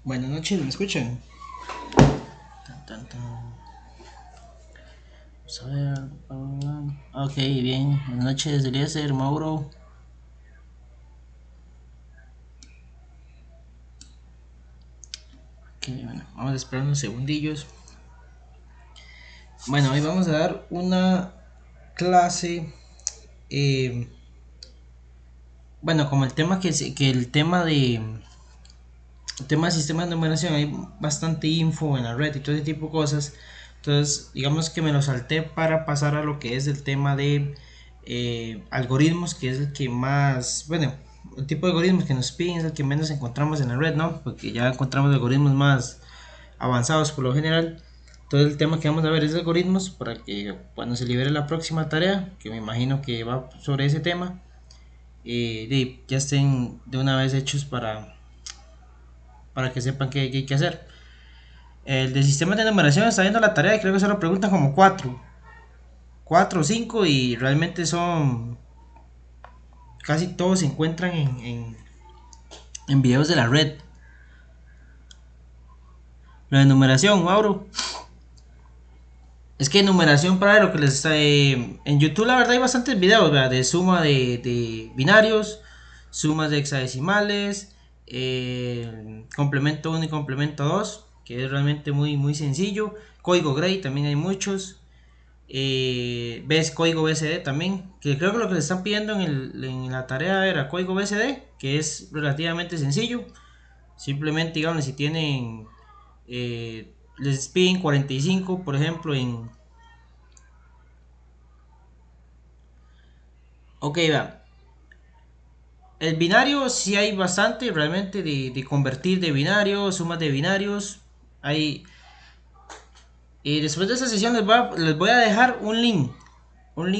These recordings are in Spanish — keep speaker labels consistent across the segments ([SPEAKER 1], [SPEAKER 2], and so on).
[SPEAKER 1] Buenas noches, ¿me escuchan? Tan, tan, tan. Vamos a ver. Ok, bien. Buenas noches, Eliezer, Mauro. Ok, bueno, vamos a esperar unos segundillos. Bueno, hoy vamos a dar una clase. eh, bueno, como el tema que el tema de el tema de sistemas de numeración, hay bastante info en la red y todo ese tipo de cosas. Entonces, digamos que me lo salté para pasar a lo que es el tema de algoritmos, que es el que más, bueno, el tipo de algoritmos que nos piden es el que menos encontramos en la red, ¿no? Porque ya encontramos algoritmos más avanzados por lo general. Entonces, el tema que vamos a ver es algoritmos para que cuando se libere la próxima tarea, que me imagino que va sobre ese tema, ya estén de una vez hechos para que sepan qué hay que hacer. El de sistemas de numeración está viendo la tarea y creo que solo preguntan como 4 o 5 y realmente son casi todos se encuentran en videos de la red. Lo de numeración, Mauro. Es que numeración para lo que les está en YouTube la verdad hay bastantes videos, ¿verdad? De suma de binarios, sumas de hexadecimales, complemento uno y complemento 2 que es realmente muy sencillo. Código Gray también hay muchos. Ves código BCD también, que creo que lo que le están pidiendo en la tarea era código BCD, que es relativamente sencillo. Simplemente, digamos, si tienen, les piden 45, por ejemplo, Ok, va. El binario sí hay bastante realmente de convertir de binarios, sumas de binarios. Hay, y después de esta sesión les voy a dejar un link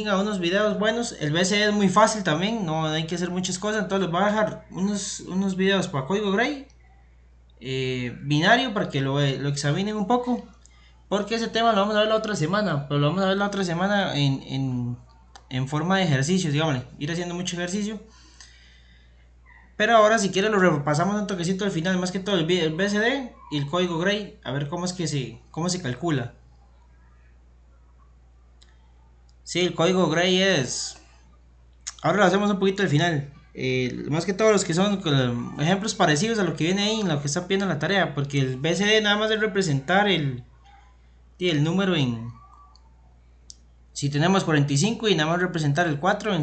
[SPEAKER 1] a unos videos buenos. El BCD es muy fácil también, no hay que hacer muchas cosas. Entonces les voy a dejar unos videos para código Gray, binario, para que lo examinen un poco. Porque ese tema lo vamos a ver la otra semana, pero lo vamos a ver la otra semana en forma de ejercicios, digamos, ir haciendo mucho ejercicio. Pero ahora si quieres lo repasamos un toquecito al final, más que todo el BCD y el código Gray, a ver cómo se calcula. Sí, el código Gray es. Ahora lo hacemos un poquito al final. Más que todos los que son ejemplos parecidos a lo que viene ahí en lo que está pidiendo la tarea. Porque el BCD nada más es representar el número en. Si tenemos 45 y nada más representar el 4 eh,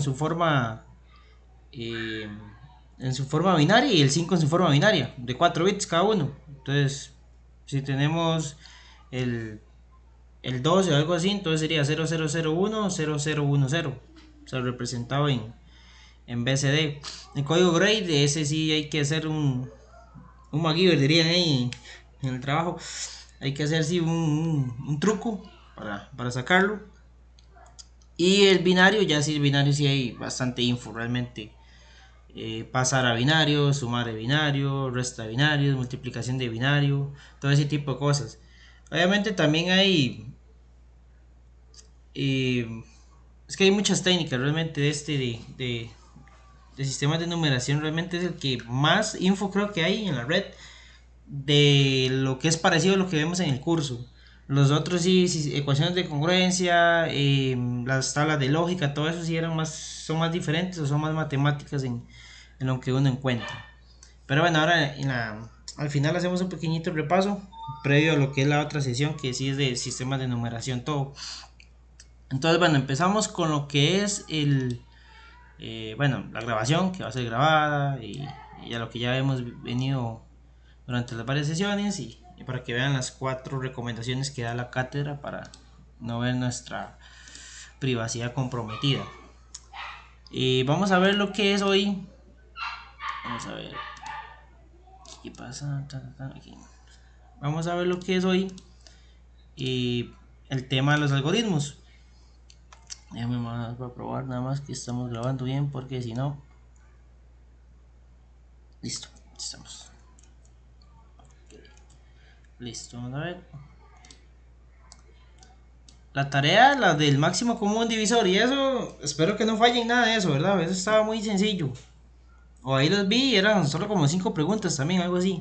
[SPEAKER 1] en su forma binaria y el 5 en su forma binaria, de 4 bits cada uno. Entonces, si tenemos el, el 12 o algo así, entonces sería 0001 0010. O sea, representado en BCD. El código Gray, de ese sí hay que hacer un MacGyver, dirían ahí en el trabajo. Hay que hacer sí un truco para sacarlo. Y el binario, ya sí, el binario sí hay bastante info realmente. Pasar a binario, sumar de binario, resta de binarios, multiplicación de binario, todo ese tipo de cosas. Obviamente también hay es que hay muchas técnicas realmente de sistemas de numeración. Realmente es el que más info creo que hay en la red de lo que es parecido a lo que vemos en el curso. Los otros sí, ecuaciones de congruencia, las tablas de lógica, todo eso sí son más diferentes o son más matemáticas en lo que uno encuentra. Pero bueno, ahora al final hacemos un pequeñito repaso previo a lo que es la otra sesión que sí es de sistemas de numeración todo. Entonces, bueno, empezamos con lo que es la grabación que va a ser grabada y a lo que ya hemos venido durante las varias sesiones y para que vean las 4 recomendaciones que da la cátedra para no ver nuestra privacidad comprometida. Y vamos a ver lo que es hoy. Vamos a ver qué pasa. Aquí. Vamos a ver lo que es hoy y el tema de los algoritmos. Déjame más para probar nada más que estamos grabando bien porque si no. Listo, estamos. Listo, vamos a ver. La tarea, la del máximo común divisor y eso, espero que no fallen nada de eso, ¿verdad? Eso estaba muy sencillo. O ahí los vi y eran solo como 5 preguntas también, algo así.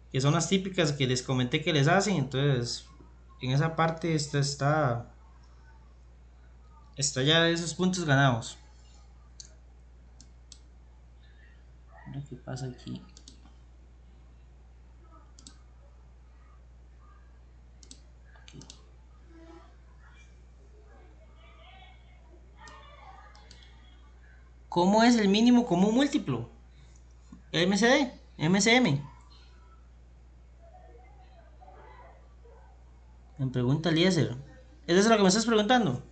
[SPEAKER 1] Ok, que son las típicas que les comenté que les hacen. Entonces en esa parte está ya esos puntos ganados. Lo que pasa aquí. ¿Cómo es el mínimo común múltiplo? MCD, MCM. Me pregunta Eliezer. ¿Es eso lo que me estás preguntando?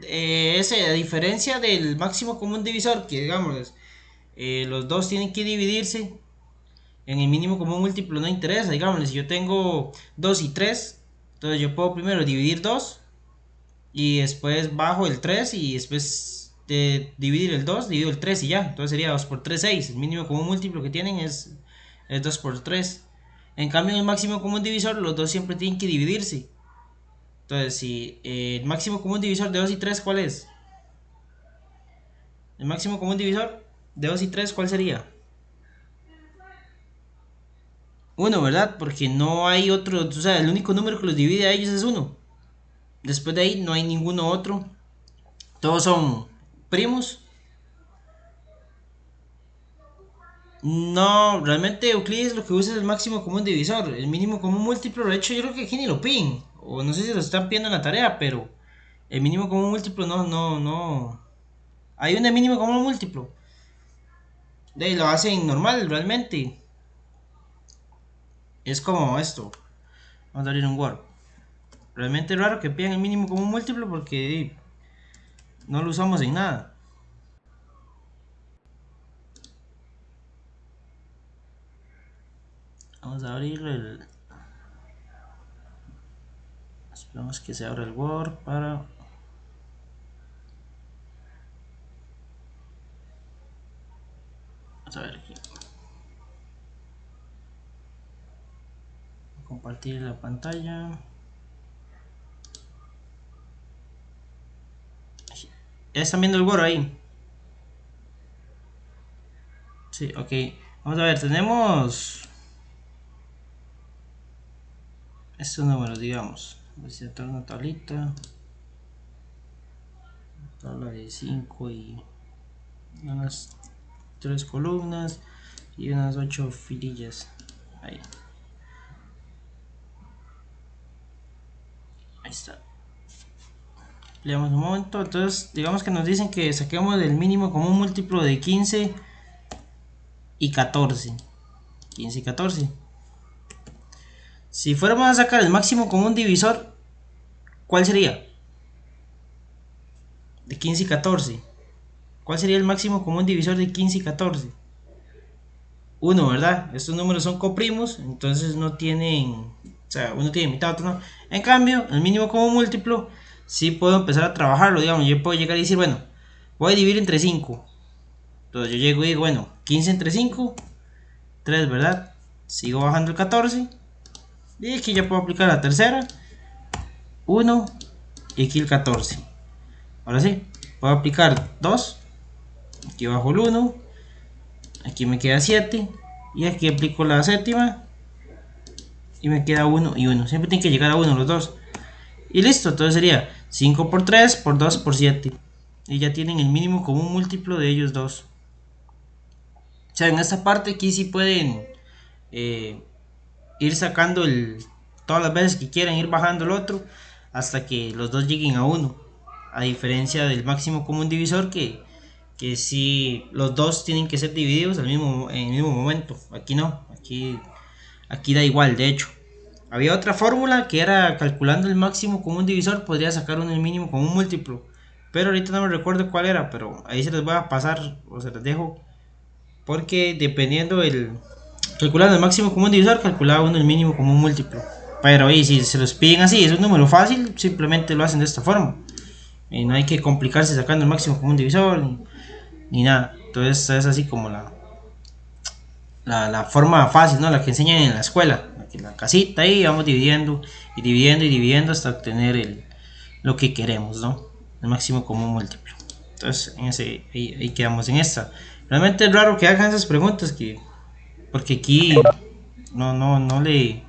[SPEAKER 1] A diferencia del máximo común divisor, que digamos, los dos tienen que dividirse, en el mínimo común múltiplo no interesa. Digamos, si yo tengo 2 y 3, entonces yo puedo primero dividir 2 y después bajo el 3 y después de dividir el 2, divido el 3 y ya. Entonces sería 2 por 3, 6. El mínimo común múltiplo que tienen es 2 por 3. En cambio, en el máximo común divisor, los dos siempre tienen que dividirse. Entonces, si el máximo común divisor de 2 y 3, ¿cuál es? El máximo común divisor de 2 y 3, ¿cuál sería? 1, ¿verdad? Porque no hay otro, o sea, el único número que los divide a ellos es 1. Después de ahí no hay ninguno otro. Todos son primos. No, realmente Euclides lo que usa es el máximo común divisor. El mínimo común múltiplo, de hecho, yo creo que aquí ni lo piden. O no sé si lo están pidiendo en la tarea, pero el mínimo común múltiplo no. Hay un mínimo común múltiplo. De ahí lo hacen normal, realmente. Es como esto. Vamos a abrir un Word. Realmente es raro que pidan el mínimo común múltiplo porque no lo usamos en nada. Vamos a abrir el... Esperamos que se abra el Word para... Vamos a ver aquí. Compartir la pantalla. Ya están viendo el Word ahí. Sí, ok. Vamos a ver, tenemos estos números, digamos. Voy a hacer una tablita. Tabla de 5 y unas 3 columnas y unas 8 filillas. Ahí. Ahí está. Leamos un momento. Entonces, digamos que nos dicen que saquemos el mínimo común múltiplo de 15 y 14. 15 y 14. Si fuéramos a sacar el máximo común divisor, ¿cuál sería? De 15 y 14. ¿Cuál sería el máximo común divisor de 15 y 14? 1, ¿verdad? Estos números son coprimos, entonces no tienen, o sea, uno tiene mitad, otro no. En cambio, el mínimo común múltiplo, sí puedo empezar a trabajarlo, digamos, yo puedo llegar y decir, bueno, voy a dividir entre 5. Entonces yo llego y digo, bueno, 15 entre 5, 3, ¿verdad? Sigo bajando el 14. Y aquí ya puedo aplicar la tercera, 1 y aquí el 14. Ahora sí, puedo aplicar 2, aquí bajo el 1, aquí me queda 7 y aquí aplico la séptima y me queda 1 y 1. Siempre tienen que llegar a 1 los dos. Y listo, entonces sería 5 por 3 por 2 por 7. Y ya tienen el mínimo común múltiplo de ellos dos. O sea, en esta parte aquí sí pueden ir sacando todas las veces que quieran, ir bajando el otro hasta que los dos lleguen a 1. A diferencia del máximo común divisor que si los dos tienen que ser divididos en el mismo momento. Aquí no, aquí da igual. De hecho, había otra fórmula que era calculando el máximo común divisor podría sacar un mínimo común múltiplo, pero ahorita no me recuerdo cuál era, pero ahí se les voy a pasar o se les dejo, porque dependiendo calculando el máximo común divisor calculaba uno el mínimo común múltiplo. Pero ahí si se los piden así, es un número fácil, simplemente lo hacen de esta forma. Y no hay que complicarse sacando el máximo común divisor ni nada. Entonces es así como la forma fácil, ¿no? La que enseñan en la escuela. La casita ahí vamos dividiendo y dividiendo y dividiendo hasta obtener lo que queremos, ¿no? El máximo común múltiplo. Entonces ahí quedamos en esta. Realmente es raro que hagan esas preguntas que porque aquí no le,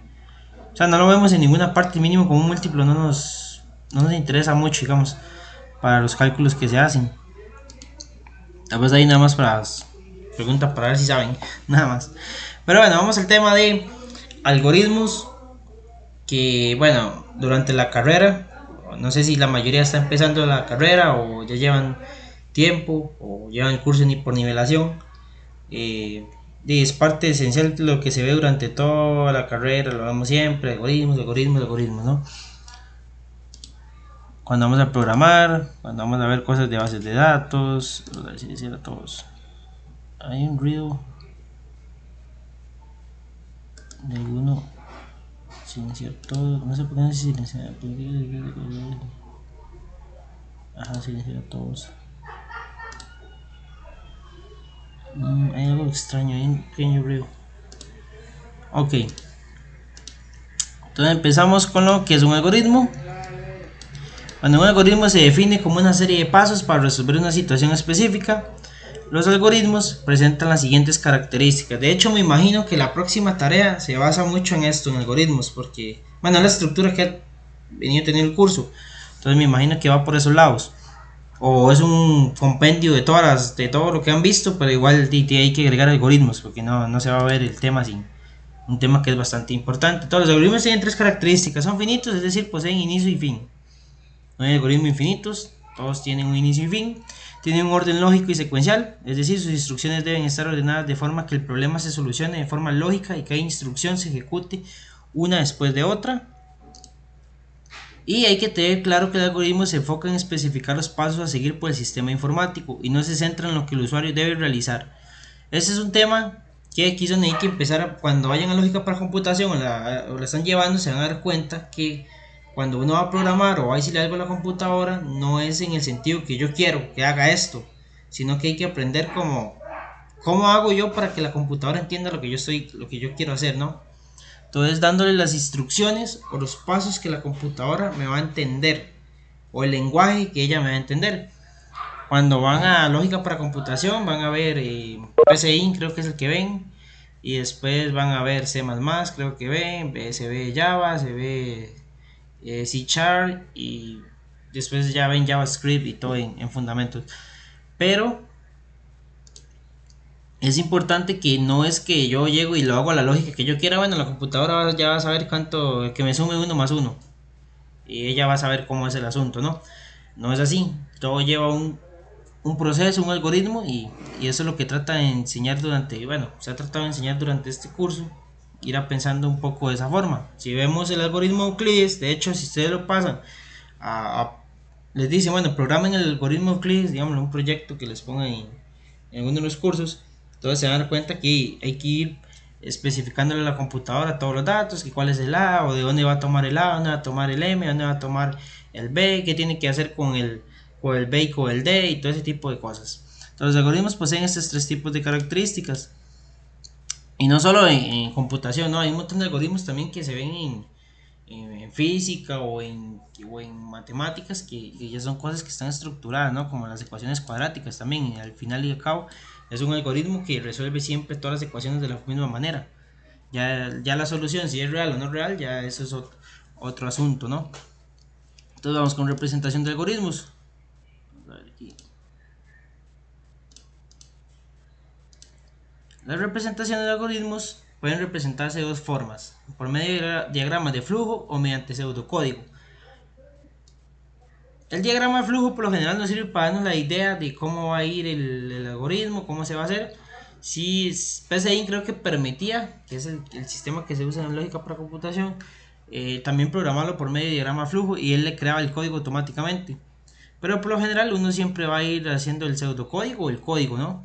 [SPEAKER 1] o sea, no lo vemos en ninguna parte, mínimo como un múltiplo no nos interesa mucho, digamos, para los cálculos que se hacen. Tal vez ahí nada más para pregunta para ver si saben, nada más. Pero bueno, vamos al tema de algoritmos que, bueno, durante la carrera, no sé si la mayoría está empezando la carrera o ya llevan tiempo o llevan el curso por nivelación. eh, y es parte esencial de lo que se ve durante toda la carrera, lo vemos siempre, algoritmos, algoritmos, algoritmos, ¿no? Cuando vamos a programar, cuando vamos a ver cosas de bases de datos, a ver si decir a todos. Hay un ruido de uno silenciar todo, no sé por qué no se silenciar. Ajá, silenciar a todos. Hay algo extraño, hay un pequeño ruido. Ok, entonces empezamos con lo que es un algoritmo. Cuando un algoritmo se define como una serie de pasos para resolver una situación específica, los algoritmos presentan las siguientes características. De hecho, me imagino que la próxima tarea se basa mucho en esto, en algoritmos, porque, bueno, es la estructura que ha venido a tener el curso. Entonces me imagino que va por esos lados. O es un compendio de todo lo que han visto, pero igual hay que agregar algoritmos, porque no se va a ver el tema sin un tema que es bastante importante. Todos los algoritmos tienen tres características: son finitos, es decir, poseen inicio y fin. No hay algoritmos infinitos, todos tienen un inicio y fin. Tienen un orden lógico y secuencial, es decir, sus instrucciones deben estar ordenadas de forma que el problema se solucione de forma lógica y cada instrucción se ejecute una después de otra. Y hay que tener claro que el algoritmo se enfoca en especificar los pasos a seguir por el sistema informático y no se centra en lo que el usuario debe realizar. Ese es un tema que aquí es donde hay que empezar cuando vayan a lógica para computación o la están llevando, se van a dar cuenta que cuando uno va a programar o va a decirle algo a la computadora, no es en el sentido que yo quiero que haga esto, sino que hay que aprender cómo hago yo para que la computadora entienda lo que yo quiero hacer, ¿no? Entonces dándole las instrucciones o los pasos que la computadora me va a entender o el lenguaje que ella me va a entender. Cuando van a lógica para computación van a ver PCIN, creo que es el que ven, y después van a ver C++, creo que ven, se ve Java, se ve C Sharp y después ya ven JavaScript y todo en fundamentos. Pero es importante que no es que yo llego y lo hago a la lógica que yo quiera. Bueno, la computadora ya va a saber cuánto, que me sume uno más uno, y ella va a saber cómo es el asunto, ¿no? No es así, todo lleva un proceso, un algoritmo, y eso es lo que trata de enseñar bueno, se ha tratado de enseñar durante este curso, irá pensando un poco de esa forma. Si vemos el algoritmo Euclides, de hecho, si ustedes lo pasan les dicen, bueno, programen el algoritmo Euclides, digamos, un proyecto que les pongan en uno de los cursos, entonces se van a dar cuenta que hay que ir especificándole a la computadora todos los datos, que cuál es el A, o de dónde va a tomar el A, dónde va a tomar el M, dónde va a tomar el B, qué tiene que hacer con el B y con el D, y todo ese tipo de cosas. Entonces, los algoritmos poseen estos tres tipos de características. Y no solo en computación, ¿no? Hay un montón de algoritmos también que se ven en física o en matemáticas, que ya son cosas que están estructuradas, ¿no? Como las ecuaciones cuadráticas también, y al final y al cabo es un algoritmo que resuelve siempre todas las ecuaciones de la misma manera. Ya la solución, si es real o no real, ya eso es otro asunto, ¿no? Entonces vamos con representación de algoritmos. Vamos a ver aquí. Las representaciones de algoritmos pueden representarse de dos formas: por medio de diagramas de flujo o mediante pseudocódigo. El diagrama de flujo por lo general nos sirve para darnos la idea de cómo va a ir el algoritmo, cómo se va a hacer. Si PCI creo que permitía, que es el sistema que se usa en lógica para computación, también programarlo por medio de diagrama de flujo y él le creaba el código automáticamente. Pero por lo general uno siempre va a ir haciendo el pseudocódigo o el código, ¿no?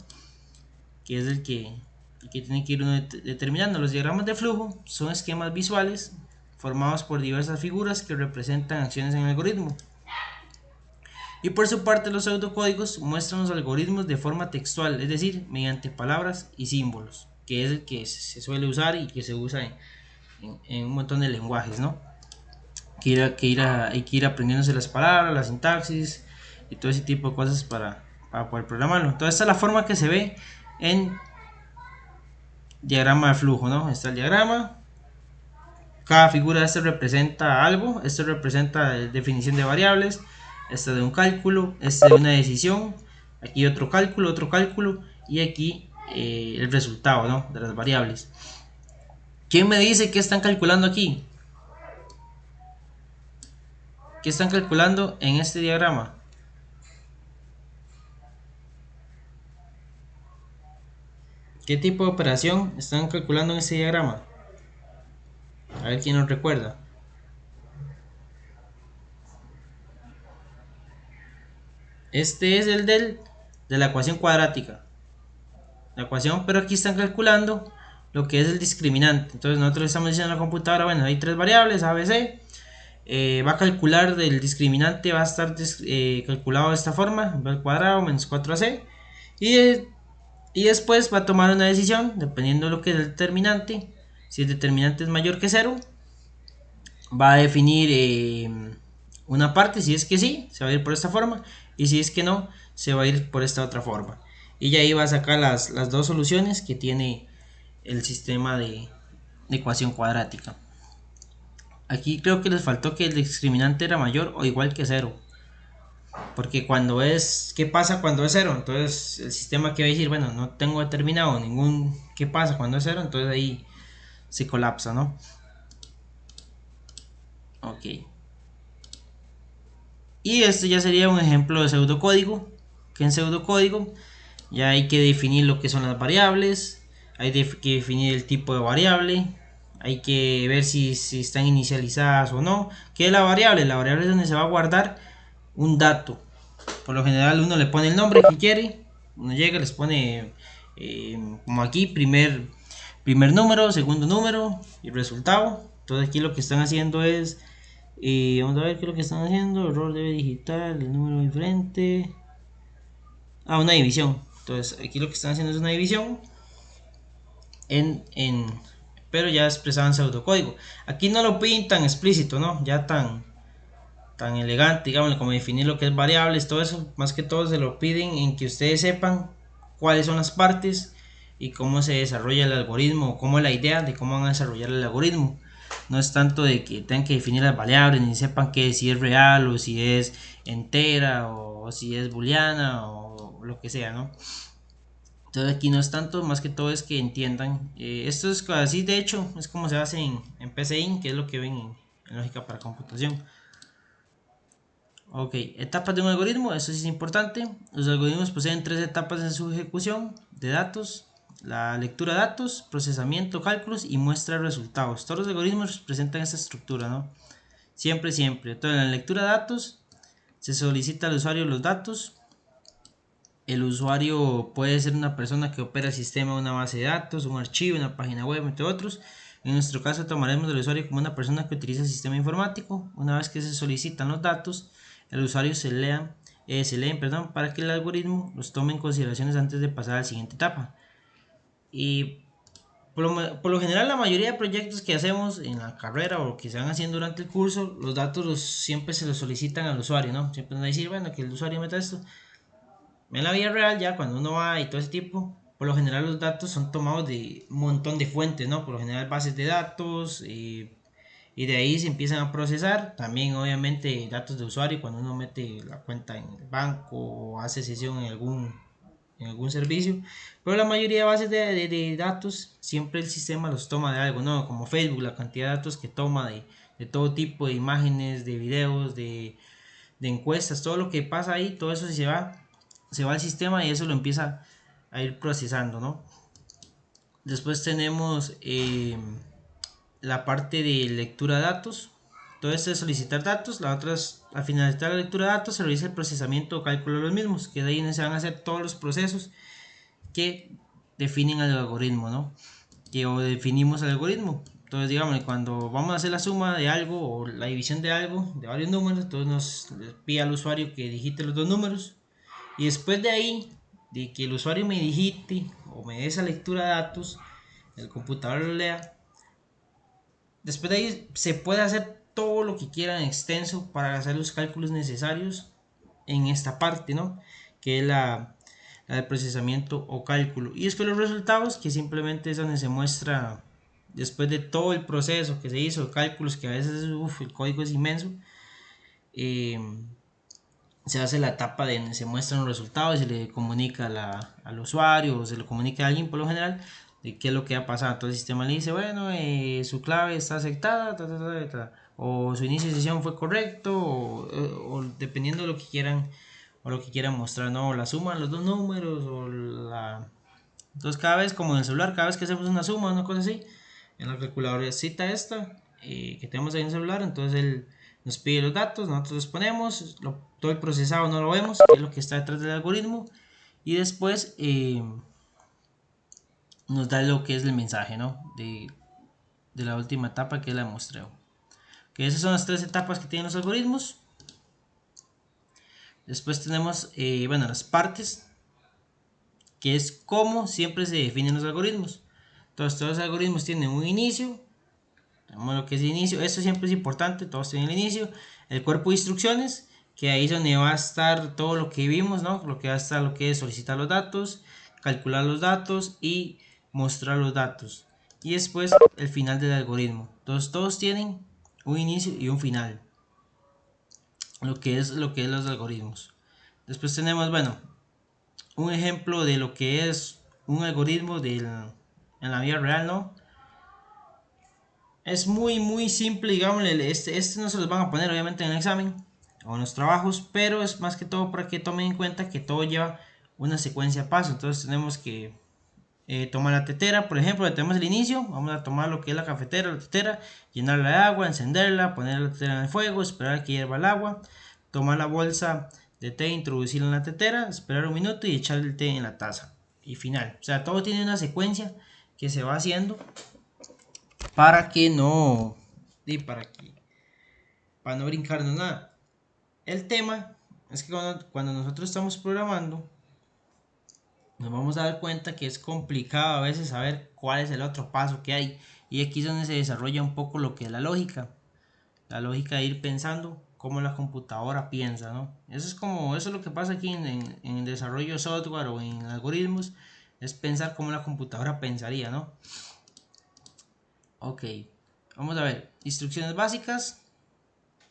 [SPEAKER 1] Que es el que tiene que ir uno determinando. Los diagramas de flujo son esquemas visuales formados por diversas figuras que representan acciones en el algoritmo. Y por su parte los pseudocódigos muestran los algoritmos de forma textual, es decir, mediante palabras y símbolos, que es el que se suele usar y que se usa en un montón de lenguajes, ¿no? Hay que ir aprendiéndose las palabras, la sintaxis y todo ese tipo de cosas para poder programarlo. Entonces esta es la forma que se ve en diagrama de flujo, ¿no? Está el diagrama. Cada figura este representa algo. Esto representa definición de variables. Este de un cálculo. Este de una decisión. Aquí otro cálculo. Y aquí el resultado, ¿no? De las variables. ¿Quién me dice qué están calculando aquí? ¿Qué están calculando en este diagrama? ¿Qué tipo de operación están calculando en este diagrama? A ver quién nos recuerda. Este es el de la ecuación cuadrática. La ecuación, pero aquí están calculando lo que es el discriminante. Entonces nosotros estamos diciendo a la computadora, bueno, hay tres variables, A, B, C. Va a calcular del discriminante, va a estar calculado de esta forma, b al cuadrado menos 4ac. Y después va a tomar una decisión, dependiendo de lo que es el determinante. Si el determinante es mayor que 0, va a definir una parte. Si es que sí, se va a ir por esta forma, y si es que no, se va a ir por esta otra forma. Y ya ahí va a sacar las dos soluciones que tiene el sistema de ecuación cuadrática. Aquí creo que les faltó que el discriminante era mayor o igual que 0. Porque cuando es, ¿qué pasa cuando es 0? Entonces el sistema que va a decir, bueno, no tengo determinado ningún qué pasa cuando es 0, entonces ahí se colapsa, ¿no? Ok. Y este ya sería un ejemplo de pseudocódigo. Que en pseudocódigo ya hay que definir lo que son las variables, hay que definir el tipo de variable, hay que ver si están inicializadas o no. ¿Qué es la variable? La variable es donde se va a guardar un dato. Por lo general uno le pone el nombre que quiere, uno llega, les pone como aquí, primer número, segundo número y resultado. Entonces aquí lo que están haciendo es, vamos a ver qué es lo que están haciendo, error debe digitar, el número diferente. Una división. Entonces aquí lo que están haciendo es una división pero ya expresado en pseudocódigo. Aquí no lo piden tan explícito, ¿no? Ya tan elegante, digamos, como definir lo que es variables, todo eso. Más que todo se lo piden en que ustedes sepan cuáles son las partes y cómo se desarrolla el algoritmo, o cómo es la idea de cómo van a desarrollar el algoritmo. No es tanto de que tengan que definir las variables, ni sepan que si es real o si es entera o si es booleana o lo que sea, ¿no? Entonces aquí no es tanto, más que todo es que entiendan. Esto es así, de hecho, es como se hace en PCIN, que es lo que ven en lógica para computación. Ok, etapas de un algoritmo, eso sí es importante. Los algoritmos poseen tres etapas en su ejecución de datos: la lectura de datos, procesamiento, cálculos y muestra de resultados. Todos los algoritmos presentan esta estructura, ¿no? Siempre, siempre. Entonces, en la lectura de datos se solicita al usuario los datos. El usuario puede ser una persona que opera el sistema, una base de datos, un archivo, una página web, entre otros. En nuestro caso tomaremos al usuario como una persona que utiliza el sistema informático. Una vez que se solicitan los datos, el usuario se leen, para que el algoritmo los tome en consideraciones antes de pasar a la siguiente etapa. Y por lo general, la mayoría de proyectos que hacemos en la carrera o que se van haciendo durante el curso, los datos siempre se los solicitan al usuario, ¿no? Siempre van a decir, bueno, que el usuario meta esto. En la vida real, ya cuando uno va y todo ese tipo, por lo general los datos son tomados de un montón de fuentes, ¿no? Por lo general bases de datos, y de ahí se empiezan a procesar. También obviamente datos de usuario cuando uno mete la cuenta en el banco o hace sesión en algún servicio. Pero la mayoría de bases de datos siempre el sistema los toma de algo, ¿no? Como Facebook, la cantidad de datos que toma de todo tipo de imágenes, de videos, de encuestas, todo lo que pasa ahí, todo eso se va al sistema y eso lo empieza a ir procesando, ¿no? Después tenemos la parte de lectura de datos. Todo esto es solicitar datos. La otra es, al finalizar la lectura de datos, se realiza el procesamiento o cálculo de los mismos, que de ahí se van a hacer todos los procesos que definen el algoritmo, ¿no? Que o definimos el algoritmo. Entonces, digamos, cuando vamos a hacer la suma de algo o la división de algo, de varios números, entonces nos pide al usuario que digite los dos números. Y después de ahí, de que el usuario me digite o me dé esa lectura de datos, el computador lo lea. Después de ahí se puede hacer todo lo que quiera en extenso para hacer los cálculos necesarios en esta parte, ¿no? Que es la la de procesamiento o cálculo. Y después los resultados, que simplemente es donde se muestra, después de todo el proceso que se hizo, cálculos que a veces el código es inmenso, eh, se hace la etapa de donde se muestran los resultados y se le comunica al usuario o se le comunica a alguien por lo general de qué es lo que ha pasado. Entonces el sistema le dice, bueno, su clave está aceptada, o su inicio de sesión fue correcto, o dependiendo de lo que quieran o lo que quieran mostrar, ¿no? La suma de los dos números o la... Entonces cada vez, como en el celular, cada vez que hacemos una suma, una cosa así, en la calculadora cita esta que tenemos ahí en el celular, entonces él nos pide los datos, nosotros los ponemos, todo el procesado no lo vemos, que es lo que está detrás del algoritmo, y después nos da lo que es el mensaje, ¿no? De la última etapa que es la muestreo. Que esas son las tres etapas que tienen los algoritmos. Después tenemos, bueno, las partes, que es cómo siempre se definen los algoritmos. Entonces todos los algoritmos tienen un inicio, tenemos lo que es el inicio, esto siempre es importante, todos tienen el inicio, el cuerpo de instrucciones, que ahí es donde va a estar todo lo que vimos, ¿no? Lo que va a estar lo que es solicitar los datos, calcular los datos y mostrar los datos. Y después el final del algoritmo. Entonces todos tienen un inicio y un final. Lo que es los algoritmos. Después tenemos, bueno, un ejemplo de lo que es un algoritmo en la vida real, ¿no? Es muy simple, digamos, este no se los van a poner obviamente en el examen o en los trabajos, pero es más que todo para que tomen en cuenta que todo lleva una secuencia de pasos. Entonces tenemos que tomar la tetera, por ejemplo, tenemos el inicio, vamos a tomar lo que es la cafetera, la tetera, llenarla de agua, encenderla, poner la tetera en el fuego, esperar que hierva el agua, tomar la bolsa de té, introducirla en la tetera, esperar un minuto y echar el té en la taza. Y final, o sea, todo tiene una secuencia que se va haciendo para que no, y para no brincarnos nada. El tema es que cuando nosotros estamos programando, nos vamos a dar cuenta que es complicado a veces saber cuál es el otro paso que hay. Y aquí es donde se desarrolla un poco lo que es la lógica. La lógica de ir pensando cómo la computadora piensa, ¿no? Eso es lo que pasa aquí en el desarrollo de software o en algoritmos. Es pensar cómo la computadora pensaría, ¿no? Ok, vamos a ver. Instrucciones básicas.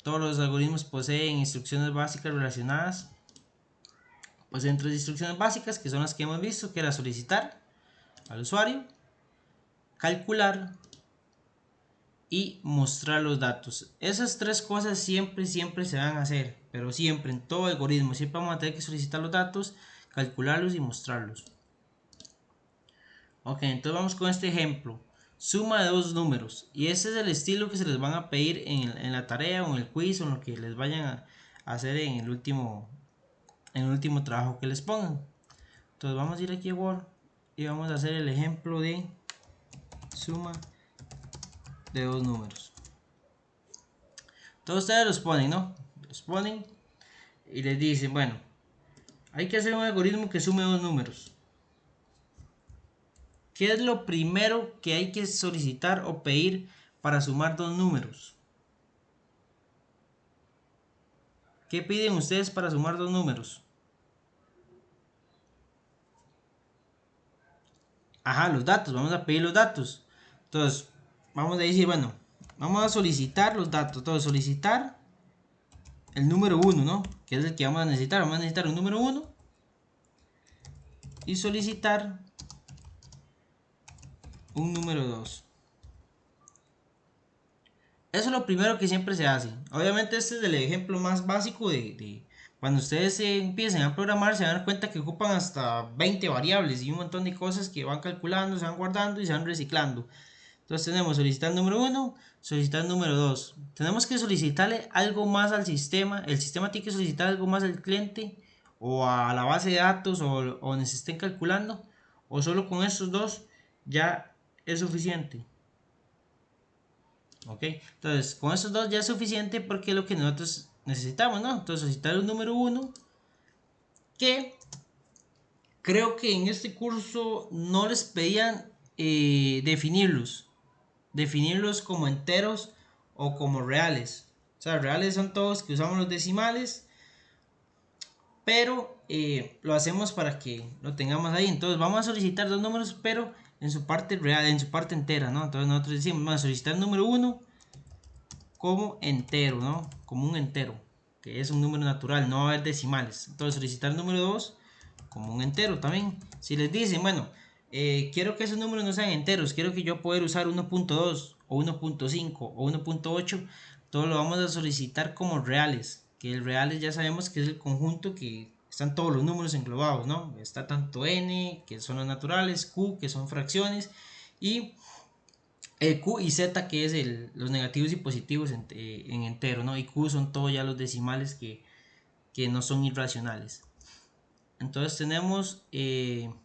[SPEAKER 1] Todos los algoritmos poseen instrucciones básicas relacionadas. Pues entre las instrucciones básicas, que son las que hemos visto, que era solicitar al usuario, calcular y mostrar los datos. Esas tres cosas siempre se van a hacer, pero siempre en todo algoritmo, siempre vamos a tener que solicitar los datos, calcularlos y mostrarlos. Ok, entonces vamos con este ejemplo. Suma de dos números. Y ese es el estilo que se les van a pedir en la tarea o en el quiz o en lo que les vayan a hacer en el último trabajo que les pongan. Entonces vamos a ir aquí a Word y vamos a hacer el ejemplo de suma de dos números. Todos ustedes los ponen, ¿no? Los ponen y les dicen, bueno, hay que hacer un algoritmo que sume dos números. ¿Qué es lo primero que hay que solicitar o pedir para sumar dos números? ¿Qué piden ustedes para sumar dos números? Ajá, los datos, vamos a pedir los datos. Entonces, vamos a decir, bueno, vamos a solicitar los datos. Entonces, solicitar el número 1, ¿no? Que es el que vamos a necesitar. Vamos a necesitar un número 1 y solicitar un número 2. Eso es lo primero que siempre se hace. Obviamente este es el ejemplo más básico de cuando ustedes empiecen a programar, se van a dar cuenta que ocupan hasta 20 variables y un montón de cosas que van calculando, se van guardando y se van reciclando. Entonces tenemos solicitar número 1, solicitar número 2. Tenemos que solicitarle algo más al sistema. El sistema tiene que solicitar algo más al cliente o a la base de datos o donde se estén calculando. O solo con estos dos ya es suficiente. Ok, entonces con estos dos ya es suficiente porque es lo que nosotros necesitamos, ¿no? Entonces solicitar un número 1 que creo que en este curso no les pedían definirlos como enteros o como reales. O sea, reales son todos que usamos los decimales pero lo hacemos para que lo tengamos ahí. Entonces vamos a solicitar dos números, pero en su parte real, en su parte entera, ¿no? Entonces nosotros decimos, vamos a solicitar el número 1 como entero, ¿no? Como un entero, que es un número natural, no va a haber decimales. Entonces solicitar el número 2 como un entero también. Si les dicen, bueno, quiero que esos números no sean enteros, quiero que yo pueda usar 1.2 o 1.5 o 1.8, todo lo vamos a solicitar como reales, que el reales ya sabemos que es el conjunto que están todos los números englobados, ¿no? Está tanto n, que son los naturales, q, que son fracciones, y Q y Z, que es los negativos y positivos en entero, ¿no? Y Q son todos ya los decimales que no son irracionales. Entonces tenemos,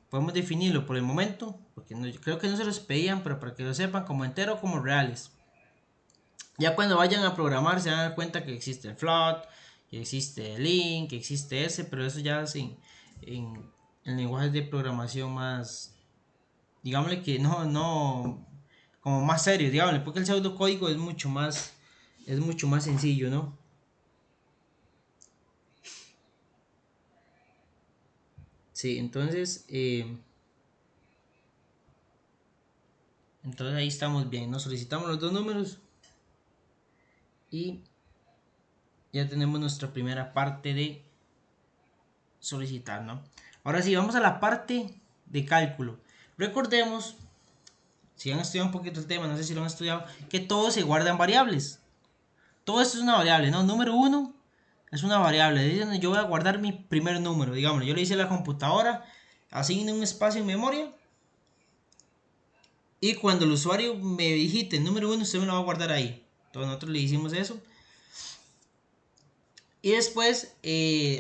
[SPEAKER 1] podemos definirlo por el momento, porque creo que no se los pedían, pero para que lo sepan, como entero o como reales. Ya cuando vayan a programar se van a dar cuenta que existe el float, que existe el int, que existe ese, pero eso ya es en lenguajes de programación más, digámosle que no, como más serio, digámosle, porque el pseudocódigo es mucho más sencillo, ¿no? Sí, entonces ahí estamos bien, nos solicitamos los dos números y ya tenemos nuestra primera parte de solicitar, ¿no? Ahora sí, vamos a la parte de cálculo. Recordemos, si han estudiado un poquito el tema, no sé si lo han estudiado, que todo se guarda en variables. Todo esto es una variable, ¿no? Número uno es una variable. Dicen, yo voy a guardar mi primer número, digamos. Yo le hice a la computadora, asigne un espacio en memoria. Y cuando el usuario me digite el número uno, usted me lo va a guardar ahí. Entonces nosotros le hicimos eso. Y después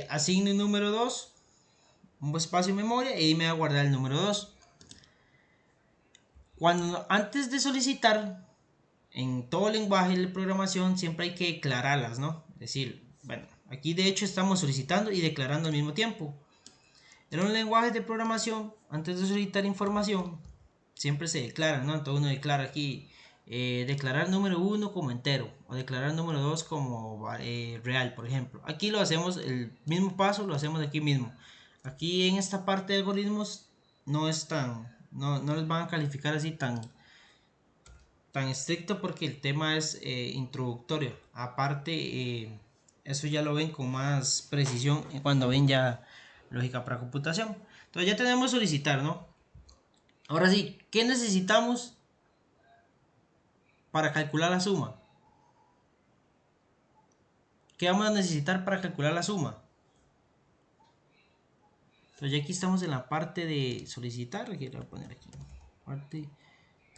[SPEAKER 1] asigne el número 2, un espacio en memoria, y ahí me va a guardar el número 2. Antes de solicitar, en todo lenguaje de programación siempre hay que declararlas, ¿no? Es decir, bueno, aquí de hecho estamos solicitando y declarando al mismo tiempo. En un lenguaje de programación, antes de solicitar información, siempre se declara, ¿no? Entonces uno declara aquí, declarar número uno como entero, o declarar número 2 como real, por ejemplo. Aquí lo hacemos, el mismo paso lo hacemos aquí mismo. Aquí en esta parte de algoritmos no es tan, no les van a calificar así tan estricto porque el tema es introductorio. Aparte, eso ya lo ven con más precisión cuando ven ya lógica para computación. Entonces ya tenemos solicitar, ¿no? Ahora sí, ¿qué necesitamos para calcular la suma? ¿Qué vamos a necesitar para calcular la suma? Entonces ya aquí estamos en la parte de solicitar. Aquí voy a poner aquí. Parte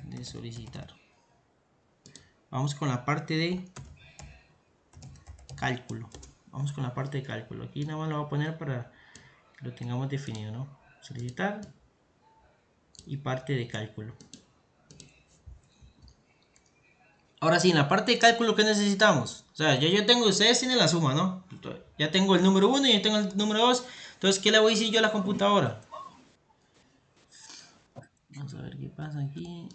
[SPEAKER 1] de solicitar. Vamos con la parte de cálculo. Vamos con la parte de cálculo. Aquí nada más lo voy a poner para que lo tengamos definido, ¿no? Solicitar y parte de cálculo. Ahora sí, en la parte de cálculo, ¿qué necesitamos? O sea, yo tengo, ustedes tienen la suma, ¿no? Ya tengo el número 1 y yo tengo el número 2. Entonces, ¿qué le voy a decir yo a la computadora? Vamos a ver qué pasa aquí.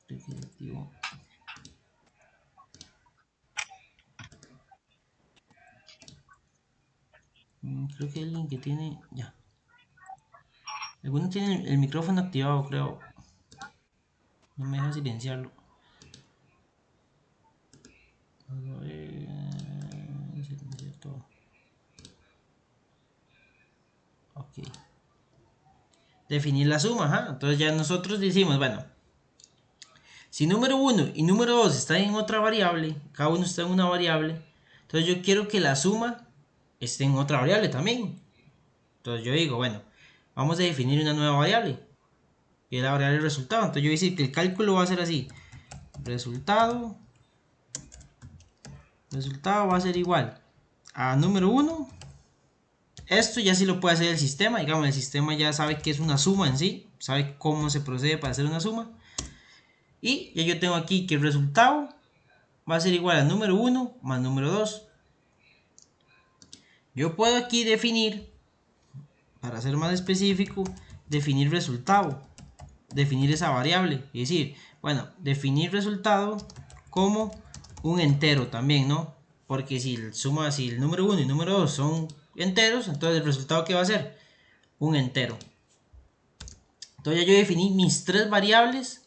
[SPEAKER 1] Requisitivo. Creo que alguien que tiene. Ya. Algunos tienen el micrófono activado, creo. No me deja silenciarlo. Vamos a ver. Silenciar todo. Ok. Definir la suma, ajá. Entonces ya nosotros decimos, bueno, si número 1 y número 2 están en otra variable, cada uno está en una variable, entonces yo quiero que la suma esté en otra variable también. Entonces yo digo, bueno, vamos a definir una nueva variable, que es la variable resultado. Entonces yo voy a decir que el cálculo va a ser así. Resultado va a ser igual a número 1. Esto ya sí lo puede hacer el sistema. Digamos, el sistema ya sabe que es una suma en sí. Sabe cómo se procede para hacer una suma. Y ya yo tengo aquí que el resultado va a ser igual a número 1 más número 2. Yo puedo aquí definir, para ser más específico, definir resultado. Definir esa variable. Es decir, bueno, definir resultado como un entero también, ¿no? Porque si el número 1 y el número 2 son enteros, entonces el resultado que va a ser un entero. Entonces ya yo definí mis tres variables.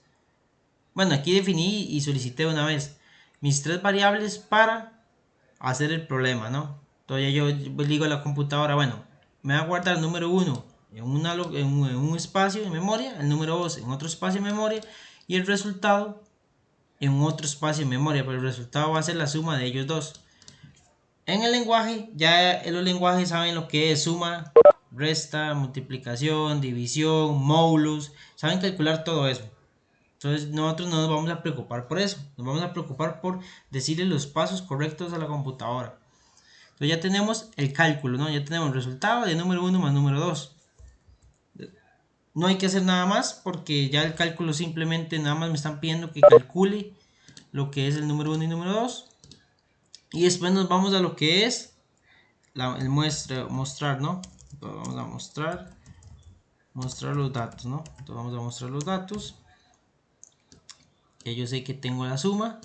[SPEAKER 1] Bueno, aquí definí y solicité una vez mis tres variables para hacer el problema, ¿no? Entonces yo digo a la computadora, bueno, me va a guardar el número 1 en un espacio de memoria, el número 2 en otro espacio de memoria y el resultado en otro espacio de memoria, pero el resultado va a ser la suma de ellos dos. En el lenguaje, ya en los lenguajes saben lo que es suma, resta, multiplicación, división, módulos, saben calcular todo eso. Entonces nosotros no nos vamos a preocupar por eso, nos vamos a preocupar por decirle los pasos correctos a la computadora. Entonces ya tenemos el cálculo, ¿no? Ya tenemos el resultado de número 1 más número 2. No hay que hacer nada más porque ya el cálculo simplemente nada más me están pidiendo que calcule lo que es el número 1 y número 2. Y después nos vamos a lo que es el mostrar, ¿no? Entonces vamos a mostrar los datos, ¿no? Entonces vamos a mostrar los datos. Ya yo sé que tengo la suma.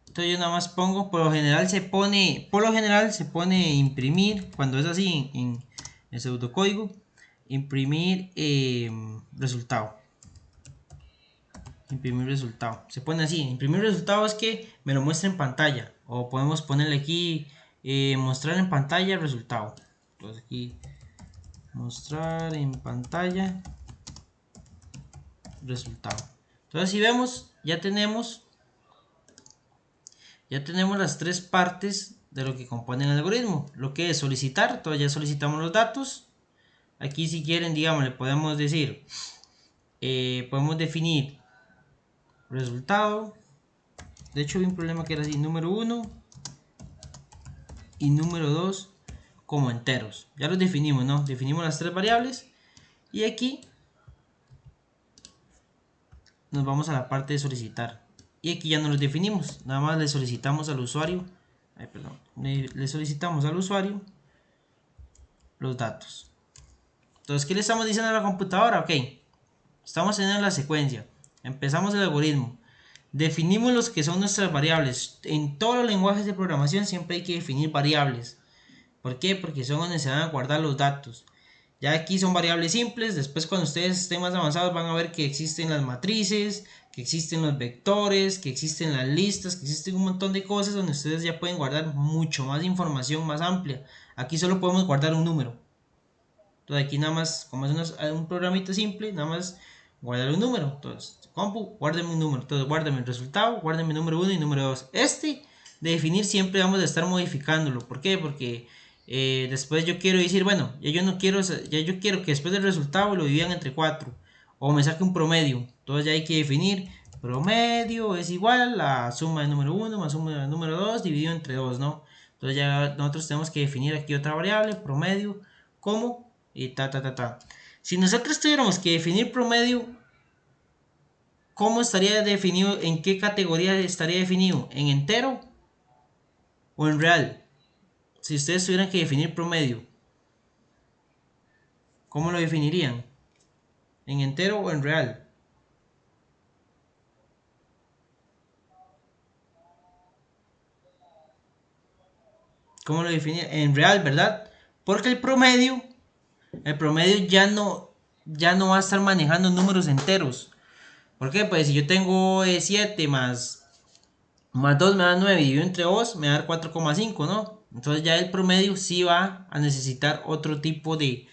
[SPEAKER 1] Entonces yo nada más pongo, por lo general se pone imprimir, cuando es así en pseudocódigo, imprimir resultado. Imprimir resultado. Se pone así. Imprimir resultado es que me lo muestra en pantalla. O podemos ponerle aquí mostrar en pantalla el resultado. Entonces aquí mostrar en pantalla resultado. Entonces si vemos, ya tenemos las tres partes de lo que compone el algoritmo. Lo que es solicitar, entonces ya solicitamos los datos. Aquí si quieren, digamos, le podemos decir, podemos definir resultado. De hecho, había un problema que era así, número 1 y número 2 como enteros. Ya los definimos, ¿no? Definimos las tres variables. Y aquí nos vamos a la parte de solicitar. Y aquí ya no los definimos. Nada más le solicitamos al usuario. Le solicitamos al usuario los datos. Entonces, ¿qué le estamos diciendo a la computadora? Ok, estamos teniendo la secuencia. Empezamos el algoritmo. Definimos los que son nuestras variables. En todos los lenguajes de programación siempre hay que definir variables. ¿Por qué? Porque son donde se van a guardar los datos. Ya aquí son variables simples. Después cuando ustedes estén más avanzados van a ver que existen las matrices, que existen los vectores, que existen las listas, que existen un montón de cosas donde ustedes ya pueden guardar mucho más información más amplia. Aquí solo podemos guardar un número. Entonces aquí nada más, como es un programita simple, nada más guardar un número. Entonces, compu, guárdeme un número. Entonces, guárdeme el resultado, guárdeme el número 1 y número 2. De definir siempre vamos a estar modificándolo. ¿Por qué? Porque después yo quiero decir, bueno, ya yo quiero que después del resultado lo dividan entre 4. O me saque un promedio. Entonces ya hay que definir promedio es igual a la suma de número 1 más suma de número 2 dividido entre 2, ¿no? Entonces ya nosotros tenemos que definir aquí otra variable, promedio, como y ta. Si nosotros tuviéramos que definir promedio, ¿cómo estaría definido? ¿En qué categoría estaría definido? ¿En entero o en real? Si ustedes tuvieran que definir promedio, ¿cómo lo definirían? ¿En entero o en real? ¿Cómo lo definirían? En real, ¿verdad? Porque el promedio ya no va a estar manejando números enteros. ¿Por qué? Pues si yo tengo 7 más 2 me da 9 dividido entre 2 me da 4,5, ¿no? Entonces ya el promedio sí va a necesitar de otro tipo de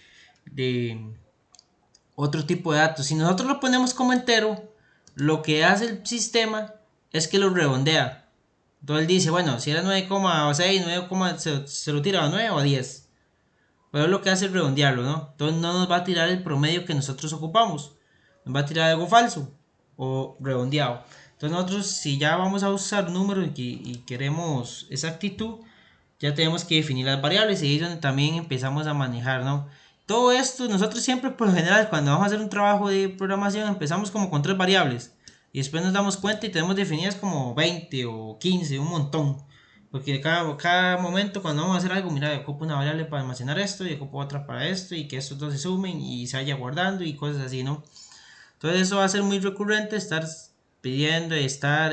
[SPEAKER 1] datos. Si nosotros lo ponemos como entero, lo que hace el sistema es que lo redondea. Entonces él dice, bueno, si era 9,6, 9, se lo tira a 9 o a 10. Pero lo que hace es redondearlo, ¿no? Entonces no nos va a tirar el promedio que nosotros ocupamos. Nos va a tirar algo falso o redondeado. Entonces nosotros si ya vamos a usar números y queremos exactitud, ya tenemos que definir las variables y ahí es donde también empezamos a manejar, ¿no? Todo esto, nosotros siempre por lo general cuando vamos a hacer un trabajo de programación empezamos como con 3 variables y después nos damos cuenta y tenemos definidas como 20 o 15, un montón. Porque cada momento cuando vamos a hacer algo, mira, ocupo una variable para almacenar esto y ocupo otra para esto y que estos dos se sumen y se vaya guardando y cosas así, ¿no? Entonces eso va a ser muy recurrente, estar pidiendo, estar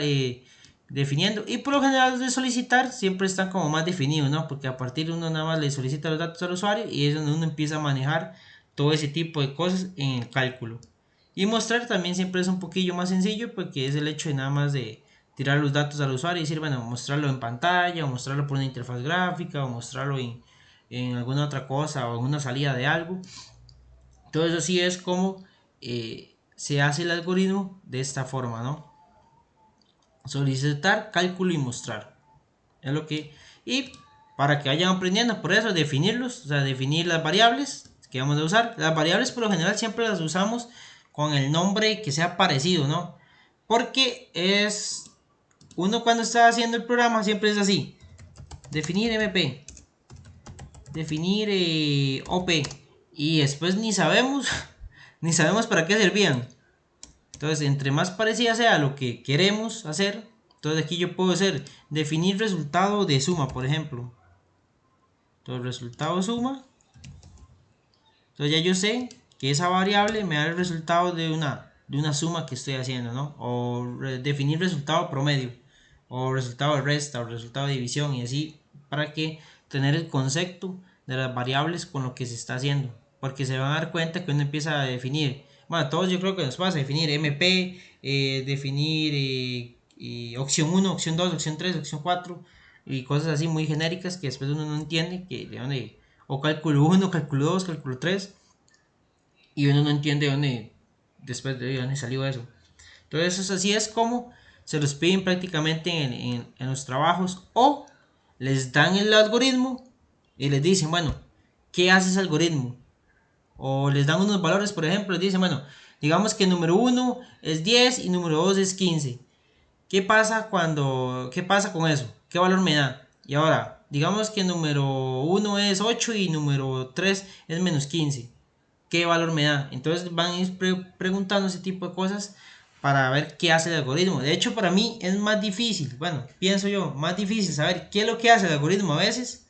[SPEAKER 1] definiendo. Y por lo general los de solicitar siempre están como más definidos, ¿no? Porque a partir de uno nada más le solicita los datos al usuario y es donde uno empieza a manejar todo ese tipo de cosas en el cálculo. Y mostrar también siempre es un poquillo más sencillo porque es el hecho de nada más de tirar los datos al usuario y decir, bueno, mostrarlo en pantalla o mostrarlo por una interfaz gráfica o mostrarlo en alguna otra cosa o en una salida de algo. Todo eso sí es como se hace el algoritmo de esta forma, ¿no? Solicitar, cálculo y mostrar. Es lo que... Y para que vayan aprendiendo, por eso definirlos, o sea, definir las variables que vamos a usar. Las variables por lo general siempre las usamos con el nombre que sea parecido, ¿no? Porque es... Uno cuando está haciendo el programa siempre es así. Definir MP. Definir OP. Y después ni sabemos, ni sabemos para qué servían. Entonces, entre más parecida sea lo que queremos hacer, entonces aquí yo puedo hacer definir resultado de suma, por ejemplo. Entonces, resultado suma. Entonces ya yo sé que esa variable me da el resultado de una suma que estoy haciendo, ¿no? O definir resultado promedio, o resultado de resta, o resultado de división, y así para que tener el concepto de las variables con lo que se está haciendo. Porque se van a dar cuenta que uno empieza a definir, bueno, a todos yo creo que nos pasa, definir MP, definir opción 1, opción 2, opción 3, opción 4, y cosas así muy genéricas que después uno no entiende, que de dónde o cálculo 1, cálculo 2, cálculo 3 y uno no entiende dónde después de dónde salió eso. Entonces eso así es como se los piden prácticamente en los trabajos o les dan el algoritmo y les dicen, bueno, ¿qué hace ese algoritmo? O les dan unos valores, por ejemplo, les dicen, bueno, digamos que número 1 es 10 y número 2 es 15. ¿Qué pasa con eso? ¿Qué valor me da? Y ahora, digamos que número 1 es 8 y número 3 es menos 15. ¿Qué valor me da? Entonces van a ir preguntando ese tipo de cosas para ver qué hace el algoritmo. De hecho, para mí es más difícil, bueno, pienso yo, más difícil saber qué es lo que hace el algoritmo a veces,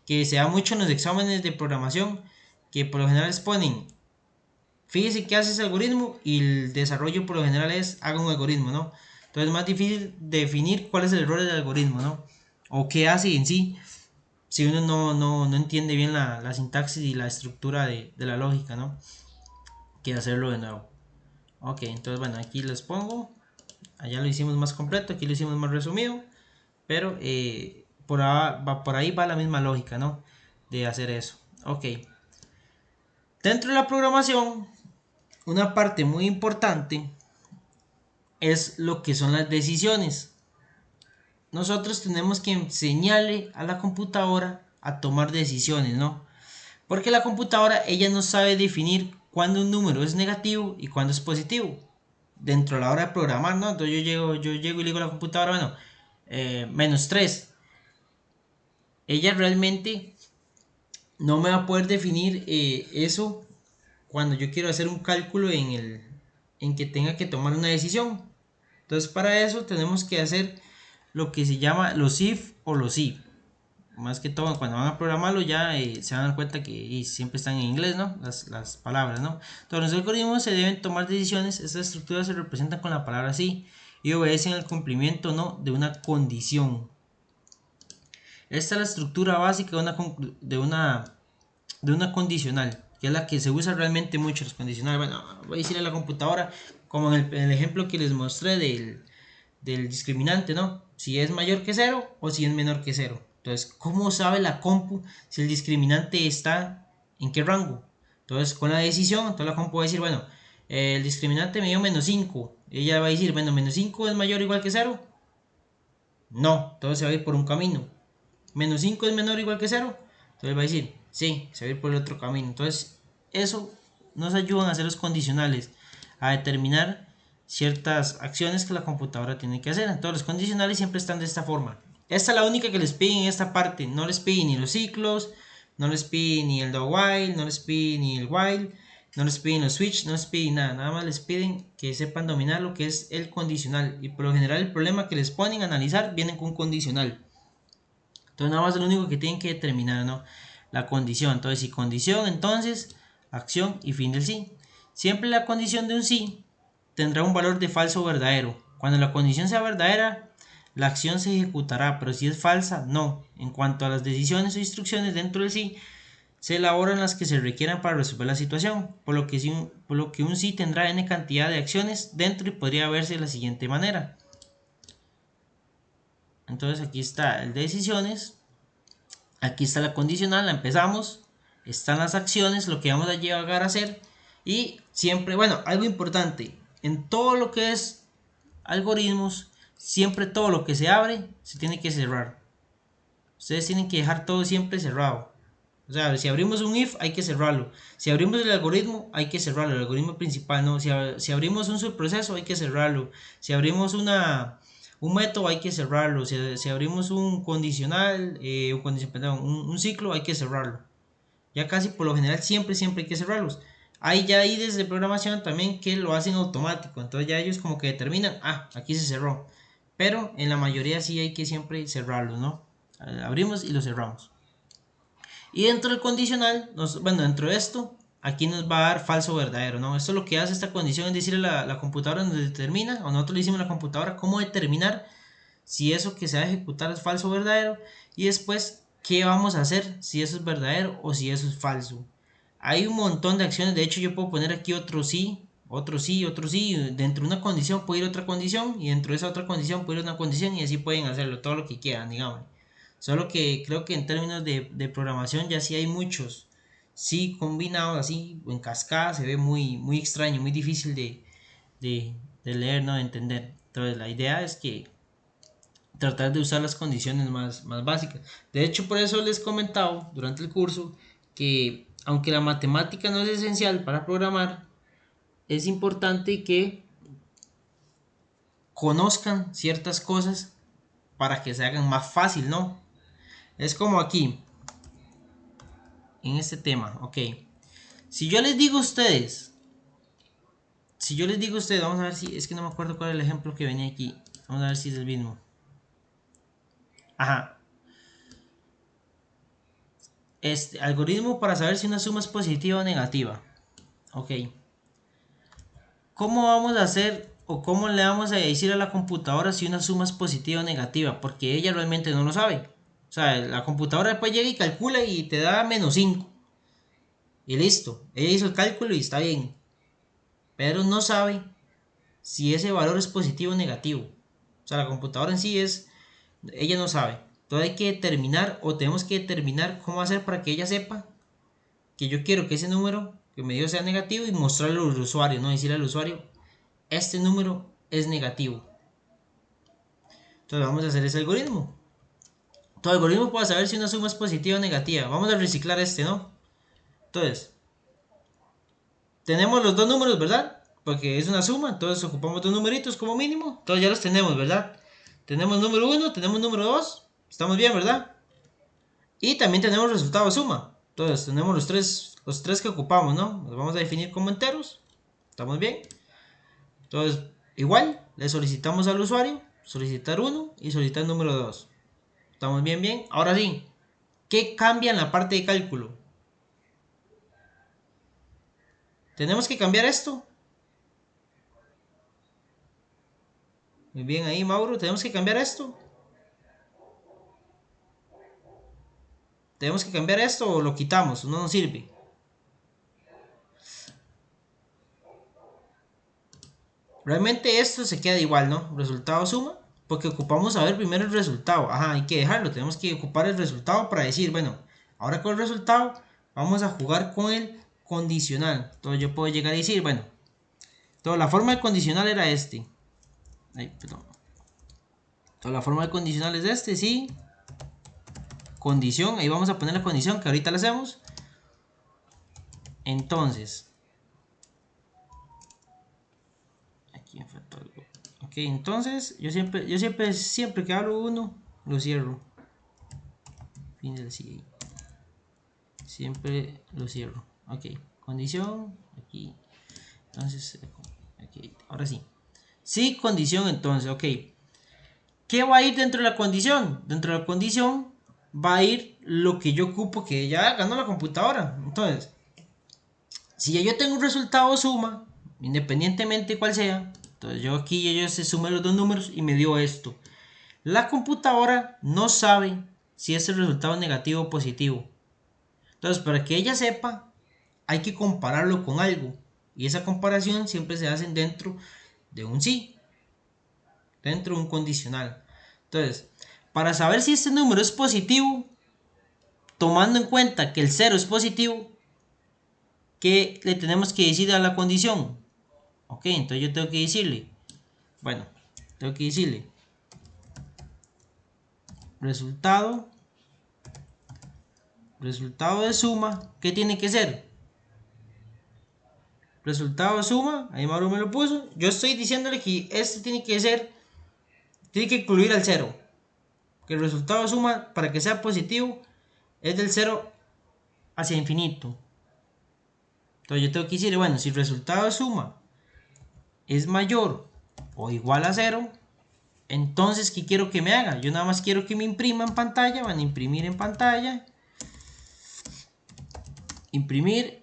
[SPEAKER 1] que se da mucho en los exámenes de programación, que por lo general les ponen, fíjese qué hace ese algoritmo y el desarrollo por lo general es, haga un algoritmo, ¿no? Entonces es más difícil definir cuál es el error del algoritmo, ¿no? O qué hace en sí, si uno no entiende bien la sintaxis y la estructura de la lógica, ¿no? Que hacerlo de nuevo. Ok, entonces bueno, aquí les pongo. Allá lo hicimos más completo, aquí lo hicimos más resumido. Pero por ahí va la misma lógica, ¿no? De hacer eso. Ok. Dentro de la programación, una parte muy importante es lo que son las decisiones. Nosotros tenemos que enseñarle a la computadora a tomar decisiones, ¿no? Porque la computadora, ella no sabe definir cuándo un número es negativo y cuándo es positivo. Dentro de la hora de programar, ¿no? Entonces yo llego y le digo a la computadora, bueno, menos 3. Ella realmente no me va a poder definir eso cuando yo quiero hacer un cálculo en que tenga que tomar una decisión. Entonces para eso tenemos que hacer lo que se llama los if o los if. Más que todo cuando van a programarlo ya se van a dar cuenta que siempre están en inglés, ¿no? Las palabras, ¿no? Entonces los algoritmos se deben tomar decisiones, estas estructuras se representan con la palabra sí y obedecen el cumplimiento no de una condición. Esta es la estructura básica de una condicional, que es la que se usa realmente mucho los condicionales. Bueno, voy a decirle a la computadora, como en el ejemplo que les mostré del discriminante, ¿no? Si es mayor que 0 o si es menor que 0. Entonces, ¿cómo sabe la compu si el discriminante está en qué rango? Entonces, con la decisión, entonces la compu va a decir, bueno, el discriminante me dio menos 5. Ella va a decir, bueno, menos 5 es mayor o igual que 0. No, entonces se va a ir por un camino. Menos 5 es menor o igual que 0. Entonces va a decir, sí, se va a ir por el otro camino. Entonces, eso nos ayuda a hacer los condicionales, a determinar ciertas acciones que la computadora tiene que hacer. Entonces, los condicionales siempre están de esta forma. Esta es la única que les piden en esta parte. No les piden ni los ciclos, no les piden ni el do while, no les piden ni el while, no les piden los switch, no les piden nada. Nada más les piden que sepan dominar lo que es el condicional. Y por lo general el problema que les ponen a analizar viene con un condicional. Entonces nada más es lo único que tienen que determinar, ¿no? La condición. Entonces si condición, entonces acción y fin del sí. Siempre la condición de un sí tendrá un valor de falso o verdadero. Cuando la condición sea verdadera, la acción se ejecutará, pero si es falsa, no. En cuanto a las decisiones o instrucciones dentro del sí, se elaboran las que se requieran para resolver la situación, por lo que un sí tendrá n cantidad de acciones dentro y podría verse de la siguiente manera. Entonces aquí está el de decisiones, aquí está la condicional, la empezamos, están las acciones, lo que vamos a llegar a hacer, y siempre, bueno, algo importante, en todo lo que es algoritmos, siempre todo lo que se abre se tiene que cerrar. Ustedes tienen que dejar todo siempre cerrado. O sea, si abrimos un if, hay que cerrarlo. Si abrimos el algoritmo, hay que cerrarlo. El algoritmo principal, no. Si abrimos un subproceso, hay que cerrarlo. Si abrimos un método, hay que cerrarlo. Si abrimos un condicional, un ciclo, hay que cerrarlo. Ya casi por lo general siempre hay que cerrarlos. Hay ya ahí desde programación también que lo hacen automático. Entonces ya ellos como que determinan, aquí se cerró. Pero en la mayoría sí hay que siempre cerrarlos, ¿no? Abrimos y lo cerramos. Y dentro del condicional, dentro de esto, aquí nos va a dar falso o verdadero, ¿no? Esto es lo que hace esta condición, es decirle a la computadora donde determina, o nosotros le decimos a la computadora cómo determinar si eso que se va a ejecutar es falso o verdadero, y después qué vamos a hacer si eso es verdadero o si eso es falso. Hay un montón de acciones, de hecho yo puedo poner aquí otro sí, otro sí, otro sí, dentro de una condición puede ir otra condición, y dentro de esa otra condición puede ir una condición, y así pueden hacerlo, todo lo que quieran, digamos. Solo que creo que en términos de programación ya sí hay muchos. Sí, combinados así, en cascada, se ve muy extraño, muy difícil de leer, ¿no? De entender. Entonces la idea es que tratar de usar las condiciones más básicas. De hecho, por eso les he comentado durante el curso que aunque la matemática no es esencial para programar, es importante que conozcan ciertas cosas para que se hagan más fácil, ¿no? Es como aquí, en este tema, ok. Si yo les digo a ustedes, vamos a ver si, es que no me acuerdo cuál es el ejemplo que venía aquí. Vamos a ver si es el mismo. Ajá. Este algoritmo para saber si una suma es positiva o negativa. Ok. ¿Cómo vamos a hacer o cómo le vamos a decir a la computadora si una suma es positiva o negativa? Porque ella realmente no lo sabe. O sea, la computadora después llega y calcula y te da -5. Y listo. Ella hizo el cálculo y está bien. Pero no sabe si ese valor es positivo o negativo. O sea, la computadora en sí ella no sabe. Entonces hay que determinar o tenemos que determinar cómo hacer para que ella sepa que yo quiero que ese número que me dio sea negativo y mostrarlo al usuario, no decirle al usuario, este número es negativo. Entonces vamos a hacer ese algoritmo. Tu algoritmo para saber si una suma es positiva o negativa. Vamos a reciclar este, ¿no? Entonces, tenemos los dos números, ¿verdad? Porque es una suma, entonces ocupamos dos numeritos como mínimo. Entonces ya los tenemos, ¿verdad? Tenemos número 1, tenemos número 2. Estamos bien, ¿verdad? Y también tenemos resultado de suma. Entonces tenemos los tres que ocupamos, ¿no? Los vamos a definir como enteros. ¿Estamos bien? Entonces, igual, le solicitamos al usuario solicitar 1 y solicitar número 2. ¿Estamos bien, bien? Ahora sí, ¿qué cambia en la parte de cálculo? Tenemos que cambiar esto. Muy bien ahí, Mauro. Tenemos que cambiar esto. Tenemos que cambiar esto o lo quitamos. No nos sirve. Realmente esto se queda igual, ¿no? Resultado suma. Porque ocupamos saber primero el resultado. Ajá, hay que dejarlo. Tenemos que ocupar el resultado para decir, bueno, ahora con el resultado vamos a jugar con el condicional. Entonces yo puedo llegar a decir, bueno, entonces la forma del condicional era este. Ay, perdón. Entonces la forma del condicional es este, sí. Condición, ahí vamos a poner la condición que ahorita la hacemos. Entonces, aquí me faltó algo. Ok, entonces yo siempre que hablo uno, lo cierro. Fin del CI. Siempre lo cierro. Ok, condición, aquí. Entonces, aquí, ahora sí. Sí, condición, entonces, ok. ¿Qué va a ir dentro de la condición? Dentro de la condición va a ir lo que yo ocupo que ya haga, ¿no? La computadora. Entonces, si ya yo tengo un resultado suma, independientemente cuál sea, entonces yo aquí se sumé los dos números y me dio esto. La computadora no sabe si ese resultado es negativo o positivo. Entonces, para que ella sepa, hay que compararlo con algo. Y esa comparación siempre se hace dentro de un sí, dentro de un condicional. Entonces, para saber si este número es positivo, tomando en cuenta que el 0 es positivo, ¿qué le tenemos que decir a la condición? Ok, entonces yo tengo que decirle, bueno, tengo que decirle resultado de suma, ¿qué tiene que ser? Resultado de suma, ahí Mauro me lo puso. Yo estoy diciéndole que este tiene que ser, tiene que incluir al 0. Que el resultado de suma, para que sea positivo, es del 0 hacia infinito. Entonces yo tengo que decir, bueno, si el resultado de suma es mayor o igual a 0, entonces, ¿qué quiero que me haga? Yo nada más quiero que me imprima en pantalla. Van a imprimir en pantalla. Imprimir.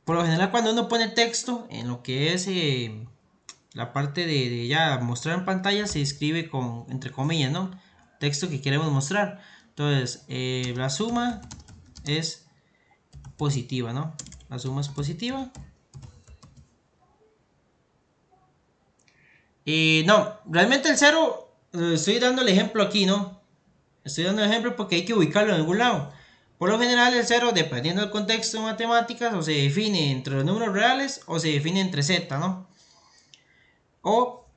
[SPEAKER 1] Por lo general, cuando uno pone texto en lo que es la parte de ya mostrar en pantalla, se escribe con, entre comillas, ¿no? Texto que queremos mostrar. Entonces, la suma es positiva, ¿no? La suma es positiva. No, realmente el 0, estoy dando el ejemplo aquí, ¿no? Estoy dando el ejemplo porque hay que ubicarlo en algún lado. Por lo general el 0, dependiendo del contexto de matemáticas, o se define entre los números reales o se define entre z, ¿no? O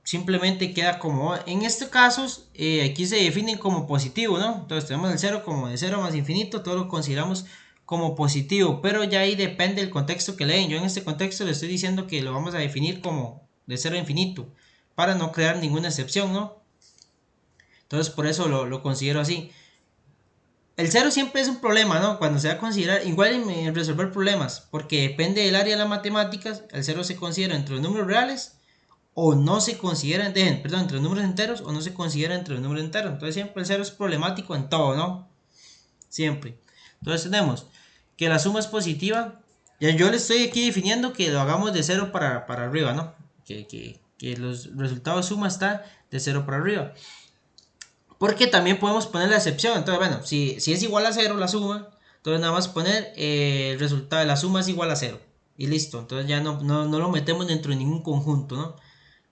[SPEAKER 1] simplemente queda como, en este caso, aquí se definen como positivo, ¿no? Entonces tenemos el 0 como de 0 más infinito, todo lo consideramos como positivo, pero ya ahí depende del contexto que leen. Yo en este contexto le estoy diciendo que lo vamos a definir como de 0 a infinito, para no crear ninguna excepción, ¿no? Entonces por eso lo considero así. El 0 siempre es un problema, ¿no? Cuando se va a considerar, igual en resolver problemas, porque depende del área de las matemáticas, el 0 se considera entre los números reales o no se considera, perdón, entre los números enteros o no se considera entre los números enteros. Entonces siempre el 0 es problemático en todo, ¿no? Siempre. Entonces tenemos que la suma es positiva. Ya yo le estoy aquí definiendo que lo hagamos de 0 para arriba, ¿no? Que los resultados suma está de 0 para arriba. Porque también podemos poner la excepción. Entonces, bueno, si es igual a 0 la suma, entonces nada más poner el resultado de la suma es igual a 0. Y listo. Entonces ya no lo metemos dentro de ningún conjunto, ¿no?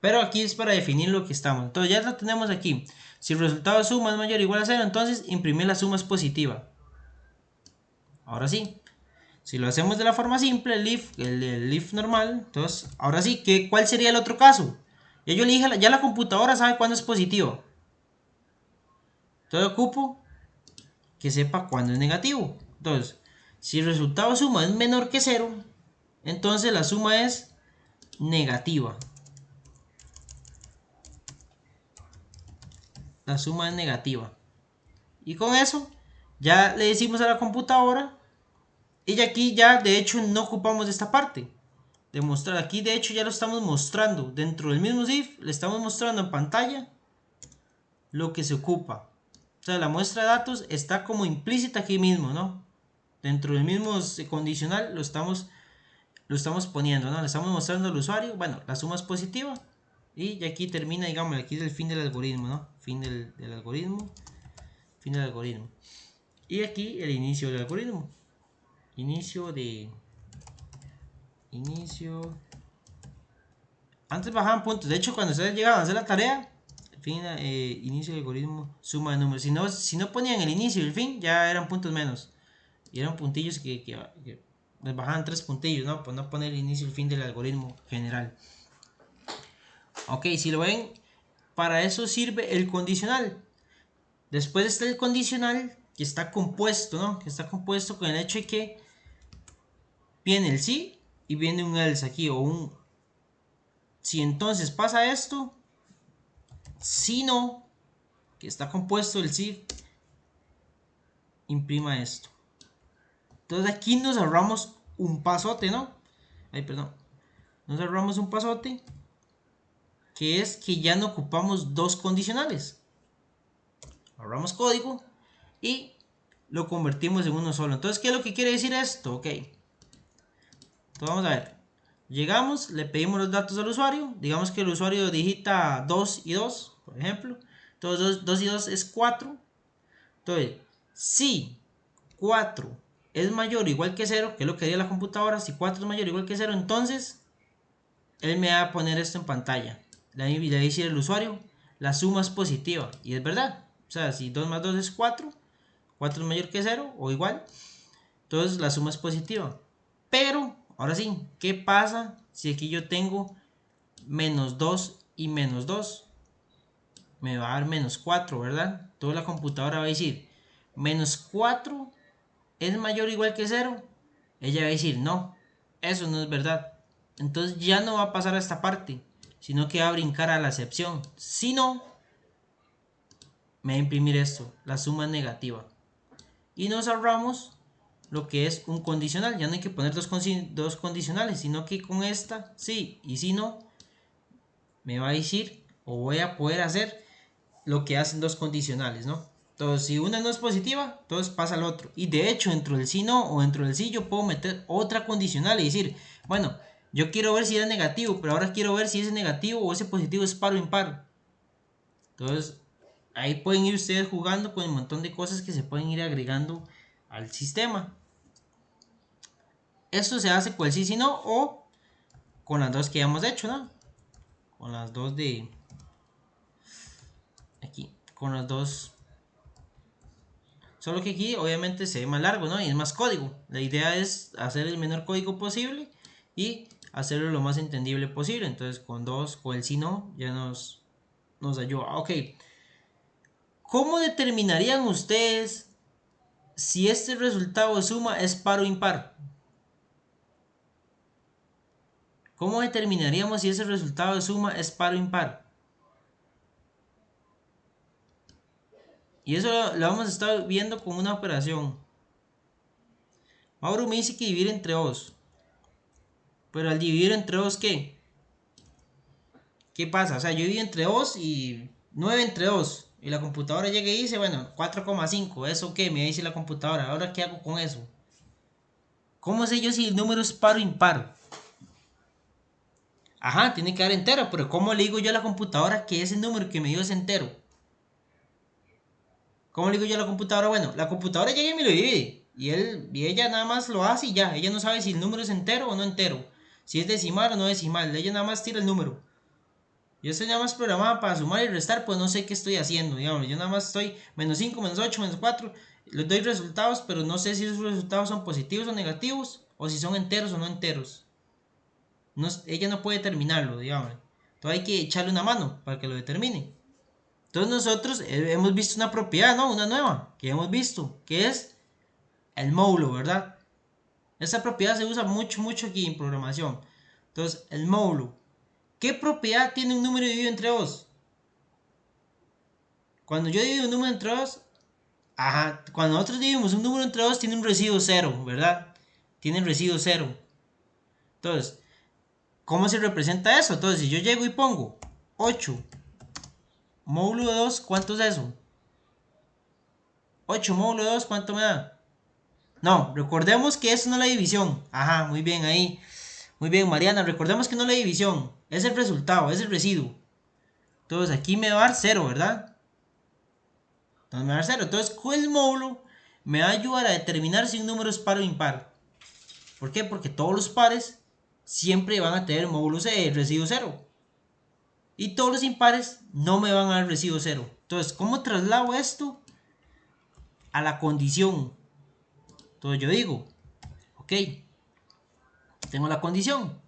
[SPEAKER 1] Pero aquí es para definir lo que estamos. Entonces ya lo tenemos aquí. Si el resultado de suma es mayor o igual a 0, entonces imprimir la suma es positiva. Ahora sí. Si lo hacemos de la forma simple, el if normal, entonces ahora sí, ¿cuál sería el otro caso? Ya yo le dije, ya la computadora sabe cuándo es positivo. Entonces ocupo que sepa cuándo es negativo. Entonces, si el resultado de suma es menor que 0, entonces la suma es negativa. La suma es negativa. Y con eso ya le decimos a la computadora. Y aquí ya de hecho no ocupamos esta parte de mostrar. Aquí de hecho ya lo estamos mostrando. Dentro del mismo if le estamos mostrando en pantalla lo que se ocupa. O sea, la muestra de datos está como implícita aquí mismo, ¿no? Dentro del mismo condicional lo estamos poniendo, ¿no? Le estamos mostrando al usuario, bueno, la suma es positiva. Y aquí termina, digamos, aquí es el fin del algoritmo, ¿no? Fin del algoritmo. Fin del algoritmo. Y aquí el inicio del algoritmo. Inicio. Antes bajaban puntos. De hecho, cuando ustedes llegaban a hacer la tarea, fin, inicio del algoritmo, suma de números. Si no ponían el inicio y el fin, ya eran puntos menos. Y eran puntillos que les bajaban 3 puntillos, ¿no? Por no poner el inicio y el fin del algoritmo general. Ok, si lo ven, para eso sirve el condicional. Después está el condicional que está compuesto, ¿no? Que está compuesto con el hecho de que viene el sí y viene un else aquí o un si entonces pasa esto, si no, que está compuesto el si, imprima esto. Entonces aquí nos ahorramos un pasote, ¿no? Ay, perdón. Nos ahorramos un pasote que es que ya no ocupamos dos condicionales. Ahorramos código y lo convertimos en uno solo. Entonces, ¿qué es lo que quiere decir esto? Ok. Entonces vamos a ver. Llegamos, le pedimos los datos al usuario. Digamos que el usuario digita 2 y 2. por ejemplo. Entonces 2 y 2 es 4. Entonces, si 4 es mayor o igual que 0, que es lo que haría la computadora, si 4 es mayor o igual que 0, entonces él me va a poner esto en pantalla. Le va a decir al usuario, la suma es positiva. Y es verdad. O sea, si 2 más 2 es 4, 4 es mayor que 0 o igual, entonces la suma es positiva. Pero, ahora sí, ¿qué pasa si aquí yo tengo menos 2 y menos 2? Me va a dar menos 4, ¿verdad? Toda la computadora va a decir, menos 4 es mayor o igual que 0. Ella va a decir, no, eso no es verdad. Entonces ya no va a pasar a esta parte, sino que va a brincar a la excepción. Si no, me va a imprimir esto, la suma negativa. Y nos ahorramos lo que es un condicional. Ya no hay que poner dos condicionales, sino que con esta sí y si no, me va a decir o voy a poder hacer lo que hacen dos condicionales, ¿no? Entonces, si una no es positiva, entonces pasa al otro. Y de hecho, dentro del sí no o dentro del sí, yo puedo meter otra condicional y decir, bueno, yo quiero ver si era negativo, pero ahora quiero ver si ese negativo o ese positivo es par o impar. Entonces, ahí pueden ir ustedes jugando con un montón de cosas que se pueden ir agregando al sistema. Esto se hace con el sí, si no o con las dos que ya hemos hecho, ¿no? Con las dos de aquí, con las dos. Solo que aquí obviamente se ve más largo, ¿no? Y es más código. La idea es hacer el menor código posible y hacerlo lo más entendible posible. Entonces con dos, con el si no, ya nos ayuda. Ok. ¿Cómo determinarían ustedes si este resultado de suma es par o impar? ¿Cómo determinaríamos si ese resultado de suma es par o impar? Y eso lo vamos a estar viendo con una operación. Mauro me dice que dividir entre 2. Pero al dividir entre 2, ¿qué? ¿Qué pasa? O sea, yo divido entre 2 y 9 entre 2. Y la computadora llega y dice, bueno, 4,5. ¿Eso qué? Me dice la computadora. ¿Ahora qué hago con eso? ¿Cómo sé yo si el número es par o impar? Ajá, tiene que dar entero. Pero ¿cómo le digo yo a la computadora que ese número que me dio es entero? ¿Cómo le digo yo a la computadora? Bueno, la computadora llega y me lo divide. Y ella nada más lo hace y ya. Ella no sabe si el número es entero o no entero. Si es decimal o no decimal. Ella nada más tira el número. Yo estoy nada más programada para sumar y restar, pues no sé qué estoy haciendo, digamos. Yo nada más estoy menos 5 menos 8 menos 4. Les doy resultados, pero no sé si esos resultados son positivos o negativos, o si son enteros o no enteros. No, ella no puede determinarlo, digamos. Entonces hay que echarle una mano para que lo determine. Entonces nosotros hemos visto una propiedad, ¿no? Una nueva, que hemos visto, que es el módulo, ¿verdad? Esa propiedad se usa mucho, mucho aquí en programación. Entonces, el módulo. ¿Qué propiedad tiene un número dividido entre 2? Cuando yo divido un número entre 2, ajá, cuando nosotros dividimos un número entre 2 tiene un residuo 0, ¿verdad? Tiene residuo 0. Entonces, ¿cómo se representa eso? Entonces, si yo llego y pongo 8 módulo de 2, ¿cuánto es eso? 8 módulo de 2, ¿cuánto me da? No, recordemos que eso no es la división. Ajá, muy bien ahí. Muy bien, Mariana, recordemos que no es la división. Es el resultado, es el residuo. Entonces, aquí me va a dar 0, ¿verdad? Entonces me va a dar 0. Entonces, con el módulo me va a ayudar a determinar si un número es par o impar. ¿Por qué? Porque todos los pares siempre van a tener módulo residuo 0. Y todos los impares no me van a dar residuo 0. Entonces, ¿cómo traslado esto a la condición? Entonces yo digo, ok, tengo la condición.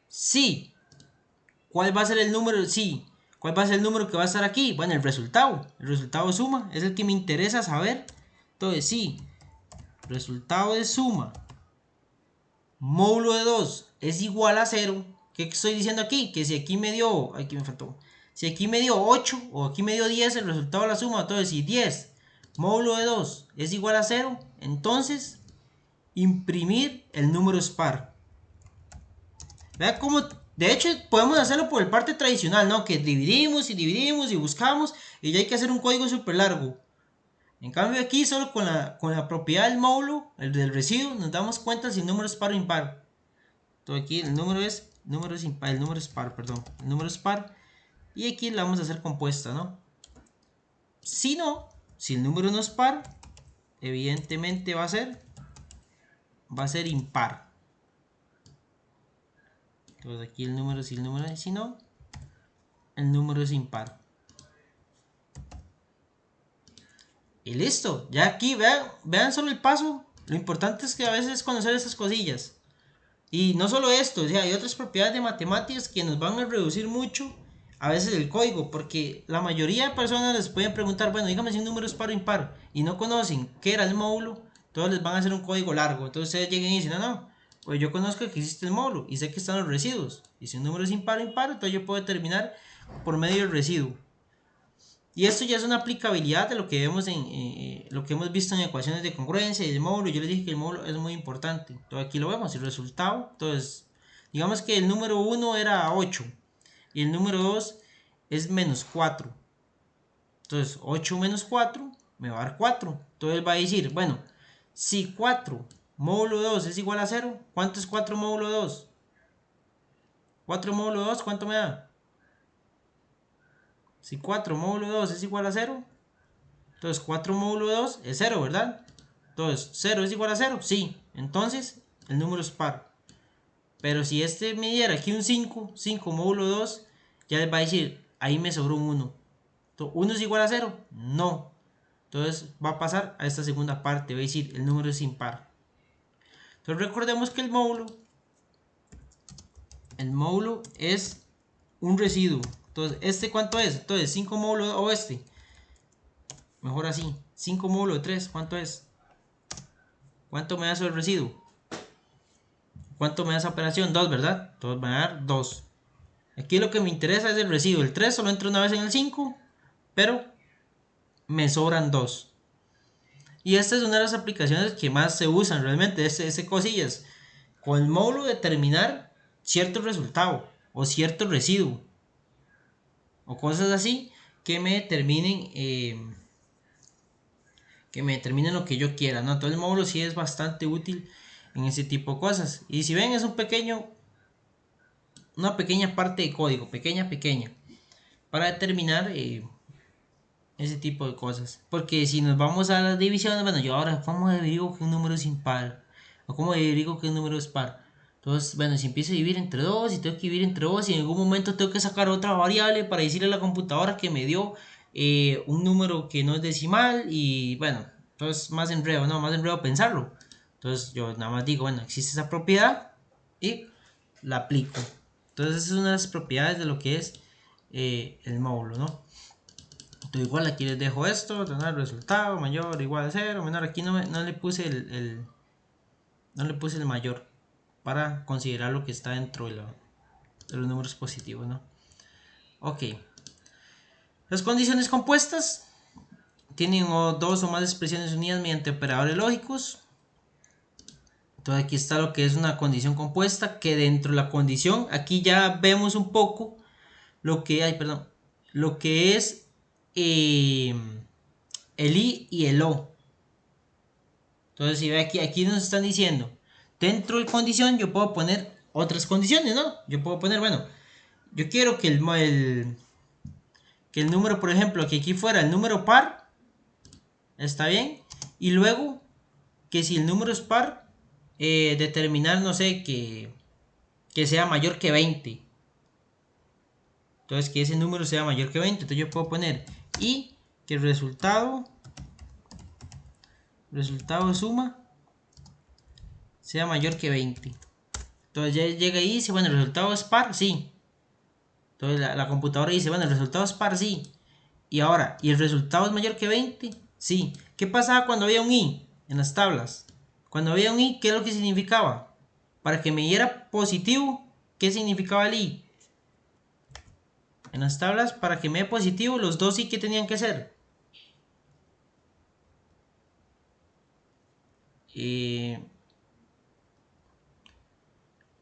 [SPEAKER 1] Sí. ¿Cuál va a ser el número? Sí. ¿Cuál va a ser el número que va a estar aquí? Bueno, el resultado. El resultado de suma es el que me interesa saber. Entonces, sí. Resultado de suma módulo de 2 es igual a 0. ¿Qué estoy diciendo aquí? Que si aquí me dio, aquí me faltó. Si aquí me dio 8 o aquí me dio 10, el resultado de la suma, entonces si 10 módulo de 2 es igual a 0, entonces imprimir el número es par. Vea cómo, de hecho podemos hacerlo por el parte tradicional, ¿no? Que dividimos y dividimos y buscamos y ya hay que hacer un código súper largo. En cambio aquí solo con la propiedad del módulo, el del residuo, nos damos cuenta si el número es par o impar. Todo aquí el número es impar, el número es par, perdón. El número es par. y aquí la vamos a hacer compuesta, ¿no? Si no, si el número no es par, evidentemente va a ser impar. Entonces aquí el número, si no, el número es impar. Y listo, ya aquí vean solo el paso. Lo importante es que a veces conocer esas cosillas. Y no solo esto, o sea, hay otras propiedades de matemáticas que nos van a reducir mucho a veces el código, porque la mayoría de personas les pueden preguntar, bueno, dígame si un número es par o impar, y no conocen qué era el módulo, entonces les van a hacer un código largo. Entonces ustedes lleguen y dicen, no, no, pues yo conozco que existe el módulo y sé que están los residuos. Y si un número es impar o impar, entonces yo puedo determinar por medio del residuo. Y esto ya es una aplicabilidad de lo que vemos lo que hemos visto en ecuaciones de congruencia y de módulo. Yo les dije que el módulo es muy importante. Entonces aquí lo vemos, el resultado. Entonces, digamos que el número 1 era 8 y el número 2 es menos 4. Entonces, 8 menos 4 me va a dar 4. Entonces va a decir, bueno, si 4 módulo 2 es igual a 0, ¿cuánto es 4 módulo 2? 4 módulo 2, ¿cuánto me da? Si 4 módulo 2 es igual a 0, entonces 4 módulo 2 es 0, ¿verdad? Entonces, 0 es igual a 0, sí. Entonces, el número es par. Pero si este me diera aquí un 5, 5 módulo 2, ya les va a decir, ahí me sobró un 1. Entonces, ¿1 es igual a 0? No. Entonces, va a pasar a esta segunda parte, va a decir, el número es impar. Entonces, recordemos que el módulo es un residuo. Entonces, ¿este cuánto es? Entonces, 5 módulo o este. Mejor así, 5 módulo 3, ¿cuánto es? ¿Cuánto me da eso el residuo? ¿Cuánto me da esa operación? 2, ¿verdad? Entonces me va a dar 2. Aquí lo que me interesa es el residuo. El 3 solo entra una vez en el 5, pero me sobran 2. Y esta es una de las aplicaciones que más se usan realmente, ese cosillas. Con el módulo determinar cierto resultado o cierto residuo o cosas así que me determinen lo que yo quiera, ¿no? Todo el módulo sí es bastante útil en ese tipo de cosas. Y si ven, es una pequeña parte de código, pequeña, para determinar ese tipo de cosas. Porque si nos vamos a las divisiones, bueno, yo ahora, ¿cómo digo que un número es impar? ¿O cómo digo que un número es par? Entonces, bueno, si empiezo a dividir entre 2 y tengo que dividir entre 2 y en algún momento tengo que sacar otra variable para decirle a la computadora que me dio un número que no es decimal y bueno, entonces más enredo, ¿no? Más enredo pensarlo. Entonces yo nada más digo, bueno, existe esa propiedad y la aplico. Entonces esa es una de las propiedades de lo que es el módulo, ¿no? Entonces igual aquí les dejo esto, tener el resultado mayor igual a 0, menor, aquí no le puse no le puse el mayor para considerar lo que está dentro de los números positivos, ¿no? Ok. Las condiciones compuestas tienen dos o más expresiones unidas mediante operadores lógicos. Entonces aquí está lo que es una condición compuesta, que dentro de la condición, aquí ya vemos un poco lo que hay, perdón, lo que es el I y el O. Entonces si ve aquí nos están diciendo, dentro de condición yo puedo poner otras condiciones, ¿no? Yo puedo poner, bueno, yo quiero que que el número, por ejemplo, que aquí fuera el número par, está bien, y luego que si el número es par, determinar, no sé, que sea mayor que 20. Entonces que ese número sea mayor que 20. Entonces yo puedo poner y que el resultado de suma sea mayor que 20. Entonces ya llega ahí y dice, bueno, el resultado es par, sí. Entonces la computadora dice, bueno, el resultado es par, sí. Y ahora, ¿y el resultado es mayor que 20? Sí. ¿Qué pasaba cuando había un i en las tablas? Cuando había un i, ¿qué es lo que significaba? Para que me diera positivo, ¿qué significaba el i? En las tablas, para que me dé positivo, los dos i, ¿qué tenían que ser?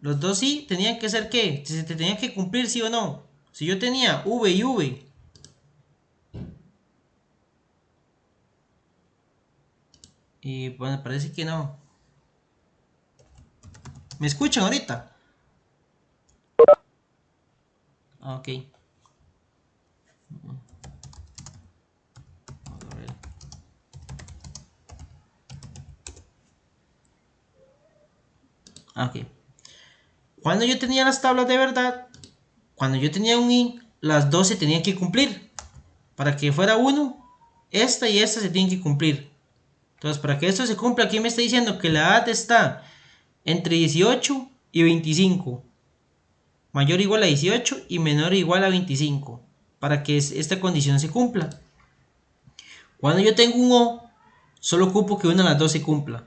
[SPEAKER 1] Los dos sí tenían que ser ¿qué? Se te tenían que cumplir sí o no. Si yo tenía V y V. Y bueno, parece que no. ¿Me escuchan ahorita? Ok. Ok. Cuando yo tenía las tablas de verdad, cuando yo tenía un i, las dos se tenían que cumplir. Para que fuera 1, esta y esta se tienen que cumplir. Entonces, para que esto se cumpla, aquí me está diciendo que la edad está entre 18 y 25. Mayor o igual a 18 y menor o igual a 25. Para que esta condición se cumpla. Cuando yo tengo un o, solo ocupo que una de las dos se cumpla.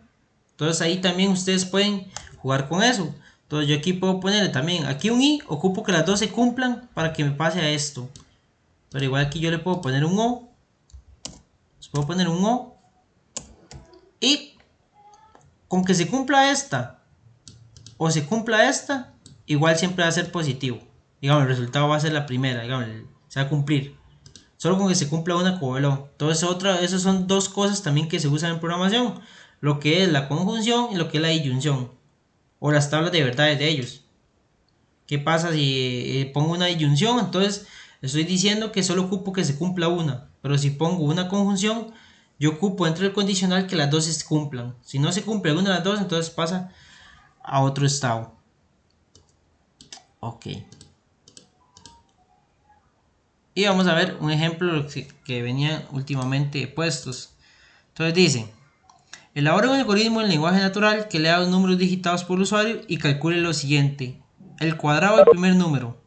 [SPEAKER 1] Entonces ahí también ustedes pueden jugar con eso. Entonces yo aquí puedo ponerle también, aquí un i, ocupo que las dos se cumplan para que me pase a esto. Pero igual aquí yo le puedo poner un o. Les puedo poner un o. Y con que se cumpla esta o se cumpla esta, igual siempre va a ser positivo. Digamos, el resultado va a ser la primera, digamos, se va a cumplir. Solo con que se cumpla una coveló. Entonces, esas son dos cosas también que se usan en programación. Lo que es la conjunción y lo que es la disyunción. O las tablas de verdades de ellos. ¿Qué pasa si pongo una disyunción? Entonces, estoy diciendo que solo ocupo que se cumpla una. Pero si pongo una conjunción, yo ocupo dentro del condicional que las dos se cumplan. Si no se cumple una de las dos, entonces pasa a otro estado. Ok. Y vamos a ver un ejemplo que venían últimamente puestos. Entonces dice, elabora un algoritmo en lenguaje natural que lea los números digitados por el usuario y calcule lo siguiente. El cuadrado del primer número,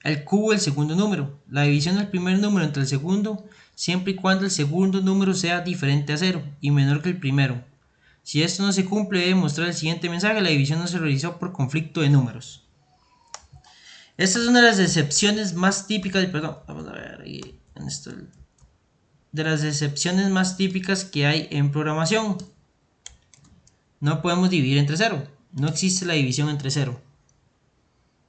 [SPEAKER 1] el cubo del segundo número, la división del primer número entre el segundo, siempre y cuando el segundo número sea diferente a 0 y menor que el primero. Si esto no se cumple, debe mostrar el siguiente mensaje: la división no se realizó por conflicto de números. Esta es una de las excepciones más típicas, perdón, vamos a ver ahí en esto, de las excepciones más típicas que hay en programación. No podemos dividir entre 0, no existe la división entre 0.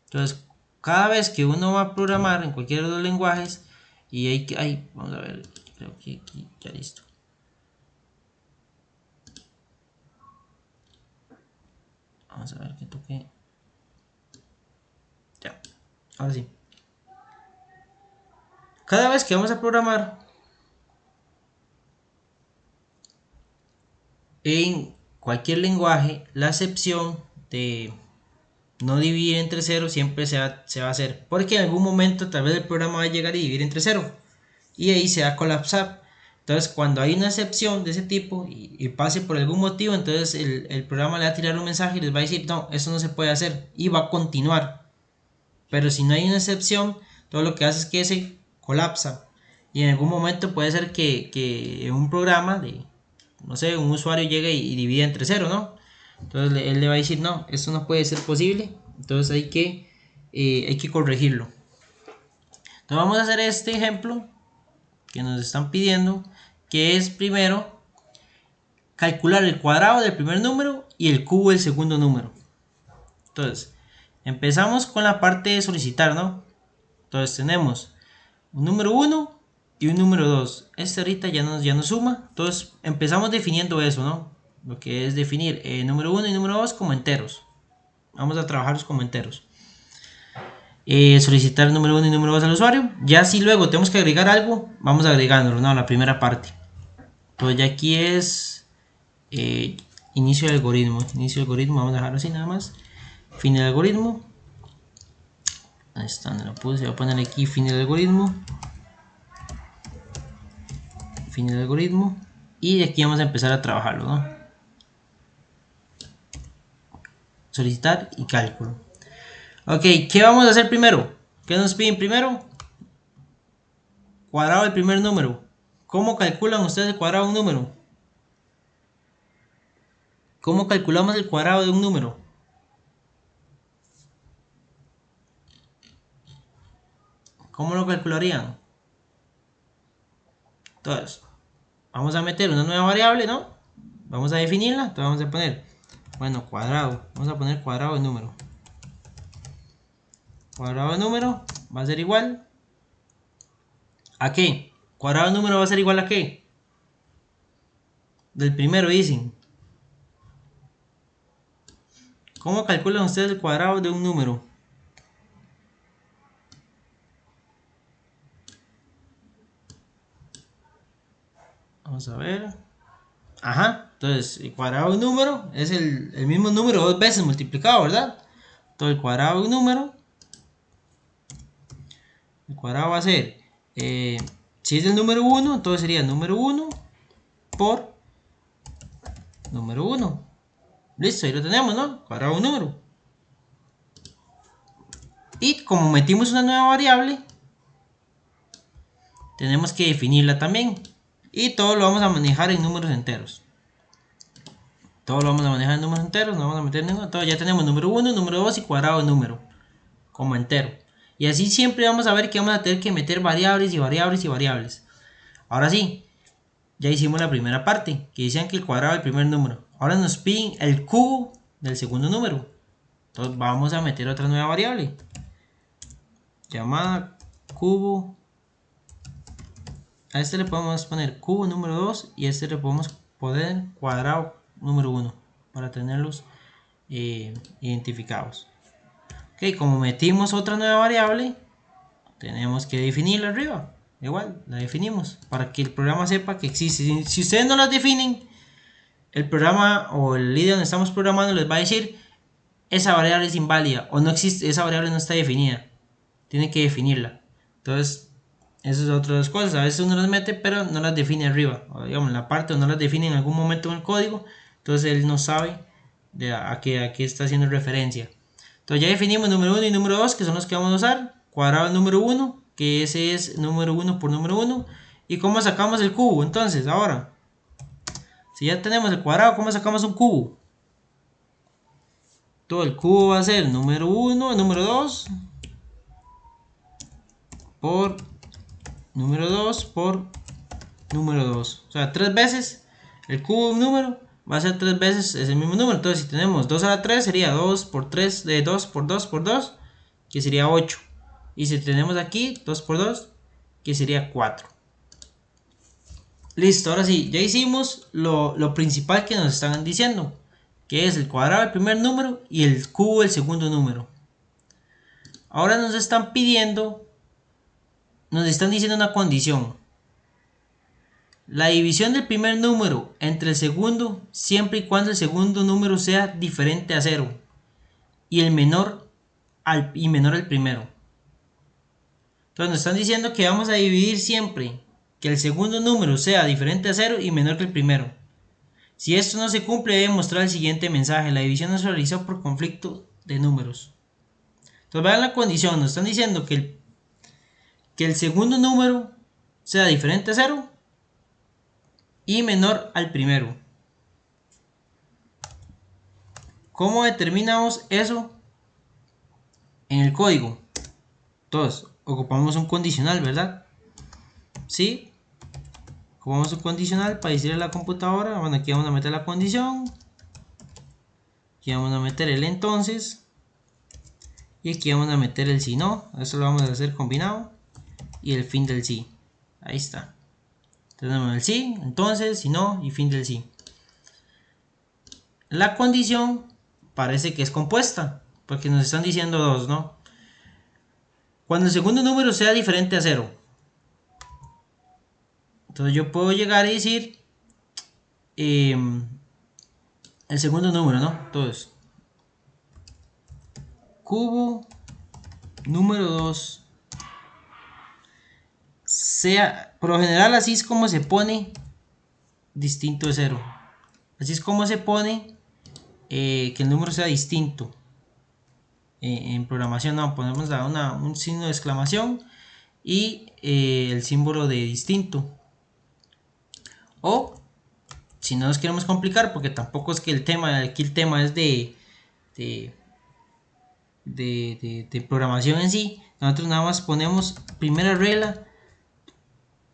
[SPEAKER 1] Entonces, cada vez que uno va a programar en cualquiera de los lenguajes, y vamos a ver, creo que aquí ya listo. Vamos a ver que toque. Ya, ahora sí. Cada vez que vamos a programar en cualquier lenguaje, la excepción de no dividir entre 0 siempre se va a hacer. Porque en algún momento tal vez el programa va a llegar a dividir entre 0. Y ahí se va a colapsar. Entonces, cuando hay una excepción de ese tipo y pase por algún motivo, entonces el programa le va a tirar un mensaje y les va a decir, no, eso no se puede hacer. Y va a continuar. Pero si no hay una excepción, todo lo que hace es que se colapsa. Y en algún momento puede ser que un programa de, no sé, un usuario llegue y divida entre 0, ¿no? Entonces él le va a decir, no, esto no puede ser posible. Entonces hay que corregirlo. Entonces vamos a hacer este ejemplo que nos están pidiendo, que es primero calcular el cuadrado del primer número y el cubo del segundo número. Entonces, empezamos con la parte de solicitar, ¿no? Entonces tenemos un número 1 y un número 2. Este ahorita ya nos suma. Entonces empezamos definiendo eso, ¿no? Lo que es definir número 1 y número 2 como enteros. Vamos a trabajarlos como enteros. Solicitar el número 1 y número 2 al usuario. Ya si luego tenemos que agregar algo, vamos agregándolo, ¿no? La primera parte. Entonces ya aquí es inicio del algoritmo. Inicio del algoritmo, vamos a dejarlo así nada más. Fin del algoritmo. Ahí está, no lo puse. Voy a poner aquí fin del algoritmo. Fin del algoritmo. Y de aquí vamos a empezar a trabajarlo, ¿no? Solicitar y cálculo. Ok, ¿qué vamos a hacer primero? ¿Qué nos piden primero? Cuadrado del primer número. ¿Cómo calculan ustedes el cuadrado de un número? ¿Cómo calculamos el cuadrado de un número? ¿Cómo lo calcularían? Entonces, vamos a meter una nueva variable, ¿no? Vamos a definirla. Entonces vamos a poner, bueno, cuadrado. Vamos a poner cuadrado de número. Cuadrado de número va a ser igual ¿a qué? Cuadrado de número va a ser igual ¿a qué? Del primero dicen. ¿Cómo calculan ustedes el cuadrado de un número? Vamos a ver. Ajá. Entonces, el cuadrado de un número es el mismo número dos veces multiplicado, ¿verdad? Entonces, el cuadrado de un número, el cuadrado va a ser, si es el número 1, entonces sería número 1 por número 1. Listo, ahí lo tenemos, ¿no? Cuadrado de un número. Y como metimos una nueva variable, tenemos que definirla también. Y todo lo vamos a manejar en números enteros. Todo lo vamos a manejar en números enteros, no vamos a meter ninguno. Todo, ya tenemos número 1, número 2 y cuadrado de número como entero. Y así siempre vamos a ver que vamos a tener que meter variables y variables y variables. Ahora sí, ya hicimos la primera parte, que decían que el cuadrado del primer número. Ahora nos piden el cubo del segundo número. Entonces vamos a meter otra nueva variable, llamada cubo. A este le podemos poner cubo número 2 y a este le podemos poner cuadrado número 1 para tenerlos identificados. Ok, como metimos otra nueva variable, tenemos que definirla arriba. Igual, la definimos para que el programa sepa que existe. Si ustedes no la definen, el programa o el líder donde estamos programando les va a decir esa variable es inválida o no existe, esa variable no está definida. Tiene que definirla. Entonces, eso es otra de las cosas. A veces uno las mete, pero no las define arriba. O, digamos, en la parte donde no las define en algún momento en el código. Entonces él no sabe a qué está haciendo referencia. Entonces ya definimos número 1 y número 2, que son los que vamos a usar. Cuadrado del número 1, que ese es número 1 por número 1. ¿Y cómo sacamos el cubo? Entonces, ahora, si ya tenemos el cuadrado, ¿cómo sacamos un cubo? Todo el cubo va a ser número 1, número 2 por número 2 por número 2. O sea, 3 veces el cubo de un número va a ser 3 veces ese mismo número. Entonces, si tenemos 2 a la 3, sería 2 por 3 de 2 por 2 por 2, que sería 8. Y si tenemos aquí 2 por 2, que sería 4. Listo, ahora sí, ya hicimos lo principal que nos están diciendo, que es el cuadrado del primer número y el cubo del segundo número. Ahora nos están pidiendo, nos están diciendo una condición. La división del primer número entre el segundo, siempre y cuando el segundo número sea diferente a 0 y el menor al primero. Entonces nos están diciendo que vamos a dividir siempre que el segundo número sea diferente a 0 y menor que el primero. Si esto no se cumple, debe mostrar el siguiente mensaje: la división no se realizó por conflicto de números. Entonces vean la condición, nos están diciendo que el segundo número sea diferente a 0 y menor al primero. ¿Cómo determinamos eso en el código? Entonces, ocupamos un condicional, ¿verdad? ¿Sí? Ocupamos un condicional para decirle a la computadora. Bueno, aquí vamos a meter la condición. Aquí vamos a meter el entonces. Y aquí vamos a meter el si no. Eso lo vamos a hacer combinado. Y el fin del si. Ahí está. Tenemos el si, entonces, si no y fin del si. La condición parece que es compuesta, porque nos están diciendo dos, ¿no? Cuando el segundo número sea diferente a 0. Entonces yo puedo llegar y decir el segundo número, ¿no? Entonces, cubo número 2 sea, por lo general así es como se pone distinto de 0. Así es como se pone que el número sea distinto. En programación no, ponemos un signo de exclamación y el símbolo de distinto. O si no nos queremos complicar, porque tampoco es que aquí el tema es de programación en sí, nosotros nada más ponemos primera regla,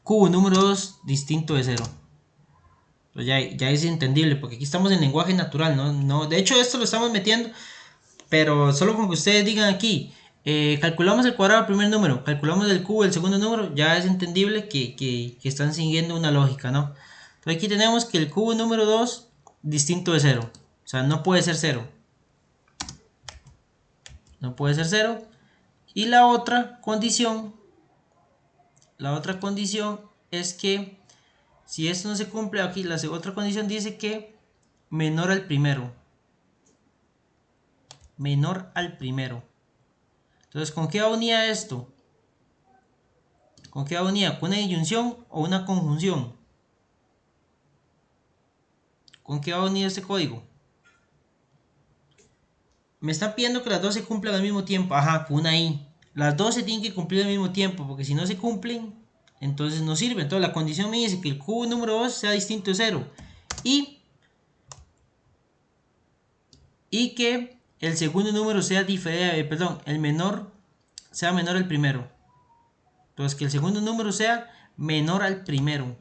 [SPEAKER 1] cubo número 2 distinto de 0. Pues ya es entendible, porque aquí estamos en lenguaje natural, ¿no? De hecho esto lo estamos metiendo, pero solo con que ustedes digan aquí, calculamos el cuadrado del primer número, calculamos el cubo del segundo número, ya es entendible que están siguiendo una lógica, ¿no? Entonces aquí tenemos que el cubo número 2 distinto de 0, o sea, no puede ser 0. No puede ser 0. Y la otra condición es que si esto no se cumple, aquí la otra condición dice que menor al primero. Menor al primero. Entonces, ¿con qué va unida esto? ¿Con qué va unida? ¿Con una disyunción o una conjunción? ¿Con qué va unido este código? Me están pidiendo que las dos se cumplan al mismo tiempo. Ajá, con una I. Las dos se tienen que cumplir al mismo tiempo, porque si no se cumplen, entonces no sirve. Entonces la condición me dice que el cubo número 2 sea distinto de 0. Y que el segundo número sea diferente, perdón, el menor sea menor al primero. Entonces que el segundo número sea menor al primero.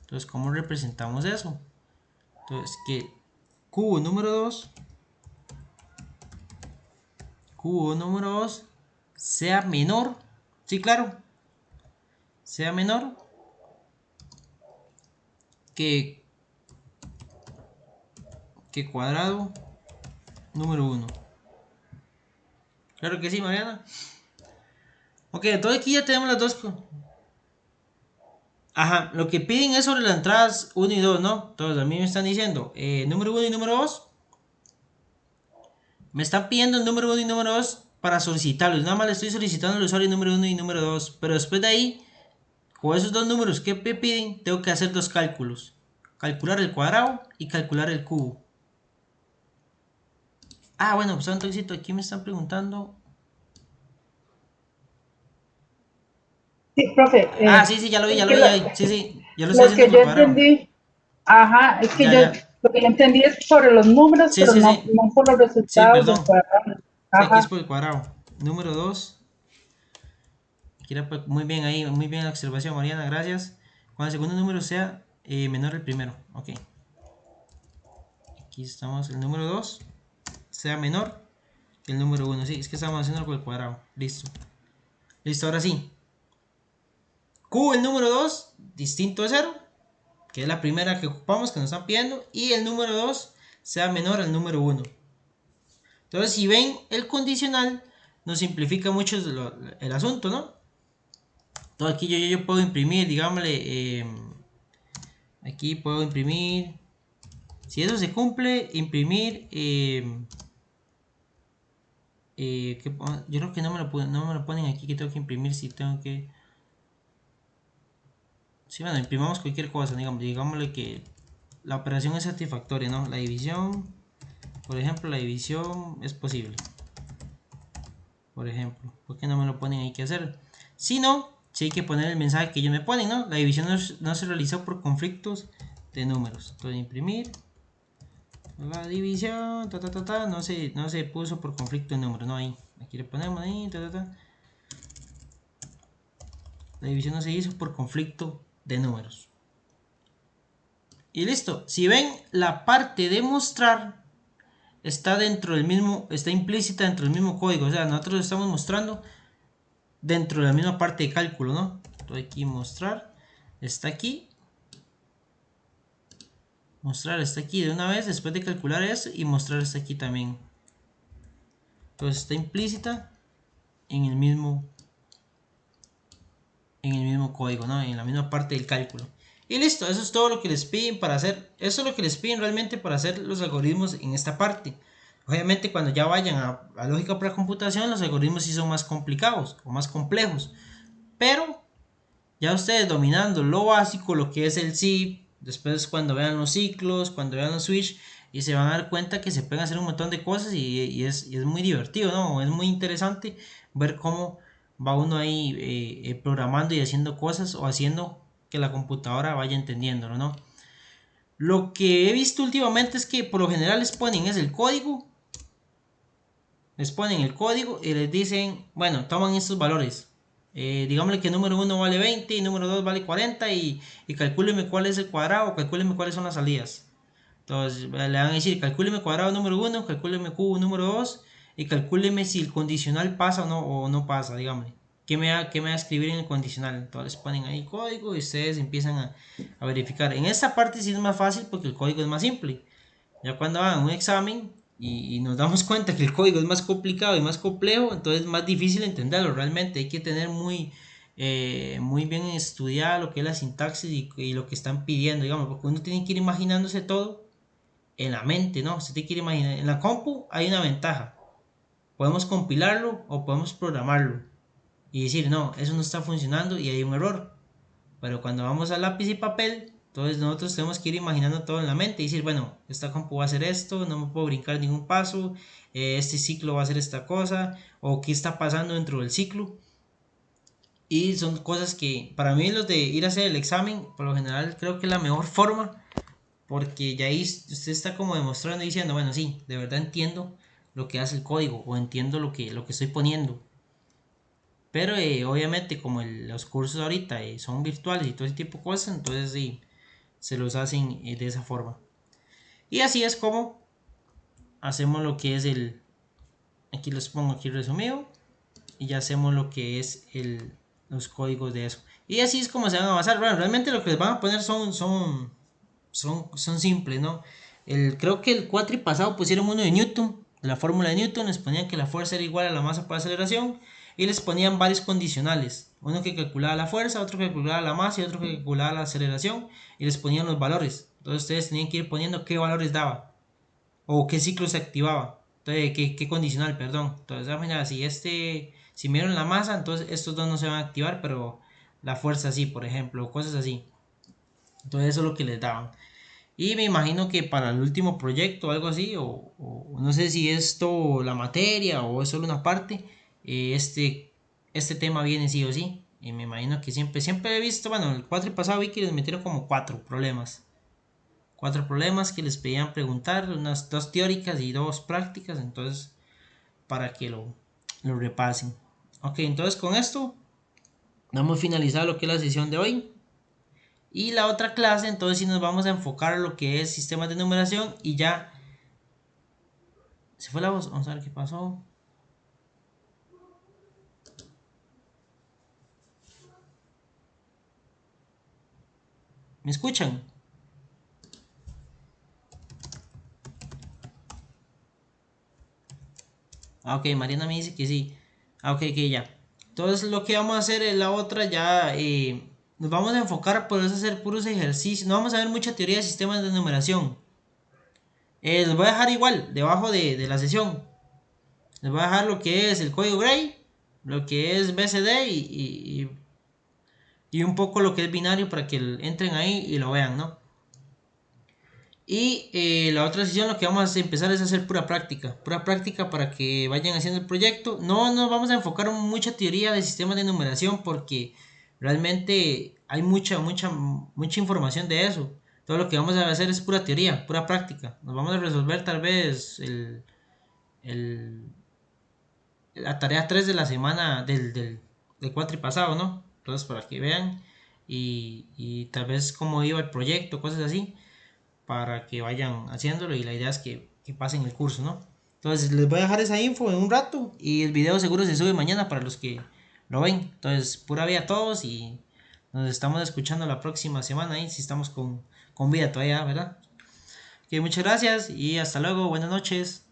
[SPEAKER 1] Entonces, ¿cómo representamos eso? Entonces, que cubo número 2 sea menor, sí, claro, sea menor que, que cuadrado número 1. Claro que sí, Mariana. Ok, entonces aquí ya tenemos las dos. Ajá, lo que piden es sobre las entradas 1 y 2, ¿no? Entonces a mí me están diciendo número 1 y número 2. Me están pidiendo el número 1 y número 2 para solicitarlos. Nada más le estoy solicitando al usuario número 1 y número 2. Pero después de ahí, con esos dos números que me piden, tengo que hacer dos cálculos. Calcular el cuadrado y calcular el cubo. Ah, bueno, pues entonces aquí me están preguntando.
[SPEAKER 2] Sí, profe,
[SPEAKER 1] Ah, sí, sí, ya lo vi,
[SPEAKER 2] es
[SPEAKER 1] ya lo
[SPEAKER 2] que
[SPEAKER 1] vi, ya, sí, sí, ya lo estoy
[SPEAKER 2] lo
[SPEAKER 1] haciendo
[SPEAKER 2] que
[SPEAKER 1] por
[SPEAKER 2] yo
[SPEAKER 1] cuadrado.
[SPEAKER 2] entendí, ajá, es que
[SPEAKER 1] Ya,
[SPEAKER 2] yo,
[SPEAKER 1] ya.
[SPEAKER 2] lo que yo entendí es sobre los números,
[SPEAKER 1] Sí,
[SPEAKER 2] pero
[SPEAKER 1] sí,
[SPEAKER 2] no,
[SPEAKER 1] sí.
[SPEAKER 2] no por los
[SPEAKER 1] Sí,
[SPEAKER 2] resultados del
[SPEAKER 1] perdón.
[SPEAKER 2] cuadrado.
[SPEAKER 1] Sí, aquí es
[SPEAKER 2] Ajá,
[SPEAKER 1] por el cuadrado. Número 2. Muy bien ahí, muy bien la observación, Mariana, gracias. Cuando el segundo número sea menor al primero. Ok. Aquí estamos, el número 2 sea menor que el número 1. Sí, es que estamos haciendo por el cuadrado. Listo. Listo, ahora sí. Q, el número 2 distinto de 0, que es la primera que ocupamos, que nos están pidiendo. Y el número 2 sea menor al número 1. Entonces, si ven el condicional, nos simplifica mucho el asunto, ¿no? Entonces, aquí yo puedo imprimir, digámosle, aquí puedo imprimir. Si eso se cumple, imprimir. Yo creo que no me lo ponen aquí que tengo que imprimir. Si tengo que. Sí, bueno, imprimamos cualquier cosa. Digámosle que la operación es satisfactoria, ¿no? La división, por ejemplo, la división es posible. Por ejemplo, ¿por qué no me lo ponen ahí que hacer? Si no, sí hay que poner el mensaje que ellos me ponen, ¿no? La división no se realizó por conflictos de números. Entonces, imprimir. La división, no se puso por conflicto de números, no ahí. Aquí le ponemos ahí, La división no se hizo por conflicto de números. Y listo. Si ven, la parte de mostrar está dentro del mismo, está implícita dentro del mismo código. O sea, nosotros estamos mostrando dentro de la misma parte de cálculo, ¿no? Entonces aquí mostrar está aquí. Mostrar está aquí de una vez después de calcular eso y mostrar está aquí también. Entonces está implícita en el mismo código, ¿no? En la misma parte del cálculo. Y listo, eso es todo lo que les piden para hacer. Eso es lo que les piden realmente para hacer los algoritmos en esta parte. Obviamente cuando ya vayan a lógica para computación, los algoritmos sí son más complicados o más complejos. Pero ya ustedes dominando lo básico, lo que es el SIP, después cuando vean los ciclos, cuando vean los switch, y se van a dar cuenta que se pueden hacer un montón de cosas y es muy divertido, ¿no? Es muy interesante ver cómo va uno ahí programando y haciendo cosas o haciendo que la computadora vaya entendiéndolo, ¿no? Lo que he visto últimamente es que por lo general les ponen el código y les dicen, bueno, toman estos valores. Digámosle que número 1 vale 20 y número 2 vale 40 y calcúleme cuál es el cuadrado o calcúleme cuáles son las salidas. Entonces le van a decir, calcúleme cuadrado número 1, calcúleme cubo número 2 y calcúleme si el condicional pasa o no pasa, digámosle. ¿Qué me va a escribir en el condicional? Entonces ponen ahí código y ustedes empiezan a verificar. En esta parte sí es más fácil porque el código es más simple. Ya cuando hagan un examen y nos damos cuenta que el código es más complicado y más complejo, entonces es más difícil entenderlo. Realmente hay que tener muy bien estudiado lo que es la sintaxis y lo que están pidiendo, digamos, porque uno tiene que ir imaginándose todo en la mente, ¿no? Usted tiene que ir imaginar. En la compu hay una ventaja. Podemos compilarlo o podemos programarlo y decir, no, eso no está funcionando y hay un error. Pero cuando vamos a lápiz y papel, entonces nosotros tenemos que ir imaginando todo en la mente y decir, bueno, esta compu va a hacer esto, no me puedo brincar ningún paso, este ciclo va a hacer esta cosa, o qué está pasando dentro del ciclo. Y son cosas que para mí los de ir a hacer el examen, por lo general creo que es la mejor forma, porque ya ahí usted está como demostrando y diciendo, bueno, sí, de verdad entiendo lo que hace el código o entiendo lo que estoy poniendo. Pero obviamente como los cursos ahorita son virtuales y todo ese tipo de cosas, entonces sí, se los hacen de esa forma. Y así es como hacemos lo que es aquí los pongo aquí resumido, y ya hacemos lo que es los códigos de eso. Y así es como se van a avanzar. Bueno, realmente lo que les van a poner son simples, ¿no? Creo que el cuatri pasado pusieron uno de Newton, de la fórmula de Newton, les ponían que la fuerza era igual a la masa por aceleración y les ponían varios condicionales. Uno que calculaba la fuerza, otro que calculaba la masa y otro que calculaba la aceleración y les ponían los valores. Entonces ustedes tenían que ir poniendo qué valores daba o qué ciclo se activaba. Entonces, qué condicional, perdón. Entonces, mira, si me dieron la masa, entonces estos dos no se van a activar, pero la fuerza sí, por ejemplo, cosas así. Entonces, eso es lo que les daban. Y me imagino que para el último proyecto o algo así, o no sé si esto la materia o es solo una parte, este tema viene sí o sí. Y me imagino que siempre he visto, bueno, el cuatro pasado vi que les metieron como cuatro problemas que les pedían preguntar, unas dos teóricas y dos prácticas, entonces para que lo repasen. Ok, entonces con esto damos finalizado lo que es la sesión de hoy. Y la otra clase, entonces sí nos vamos a enfocar en lo que es sistemas de numeración y ya. Se fue la voz, vamos a ver qué pasó. ¿Me escuchan? Ah, ok, Mariana me dice que sí. Ah, ok, que ya. Entonces lo que vamos a hacer es la otra ya. Nos vamos a enfocar por eso a hacer puros ejercicios. No vamos a ver mucha teoría de sistemas de numeración. Les voy a dejar igual, debajo de la sesión. Les voy a dejar lo que es el código Gray, lo que es BCD y un poco lo que es binario para que entren ahí y lo vean, ¿no? Y la otra sesión lo que vamos a empezar es a hacer pura práctica para que vayan haciendo el proyecto. No nos vamos a enfocar en mucha teoría de sistemas de numeración porque realmente hay mucha información de eso. Todo lo que vamos a hacer es pura teoría, pura práctica. Nos vamos a resolver tal vez el, la tarea 3 de la semana del cuatri pasado, ¿no? Entonces para que vean y tal vez cómo iba el proyecto, cosas así para que vayan haciéndolo y la idea es que pasen el curso, ¿no? Entonces les voy a dejar esa info en un rato y el video seguro se sube mañana para los que lo ven. Entonces, pura vida a todos y nos estamos escuchando la próxima semana ahí si estamos con vida todavía, ¿verdad? Que muchas gracias y hasta luego, buenas noches.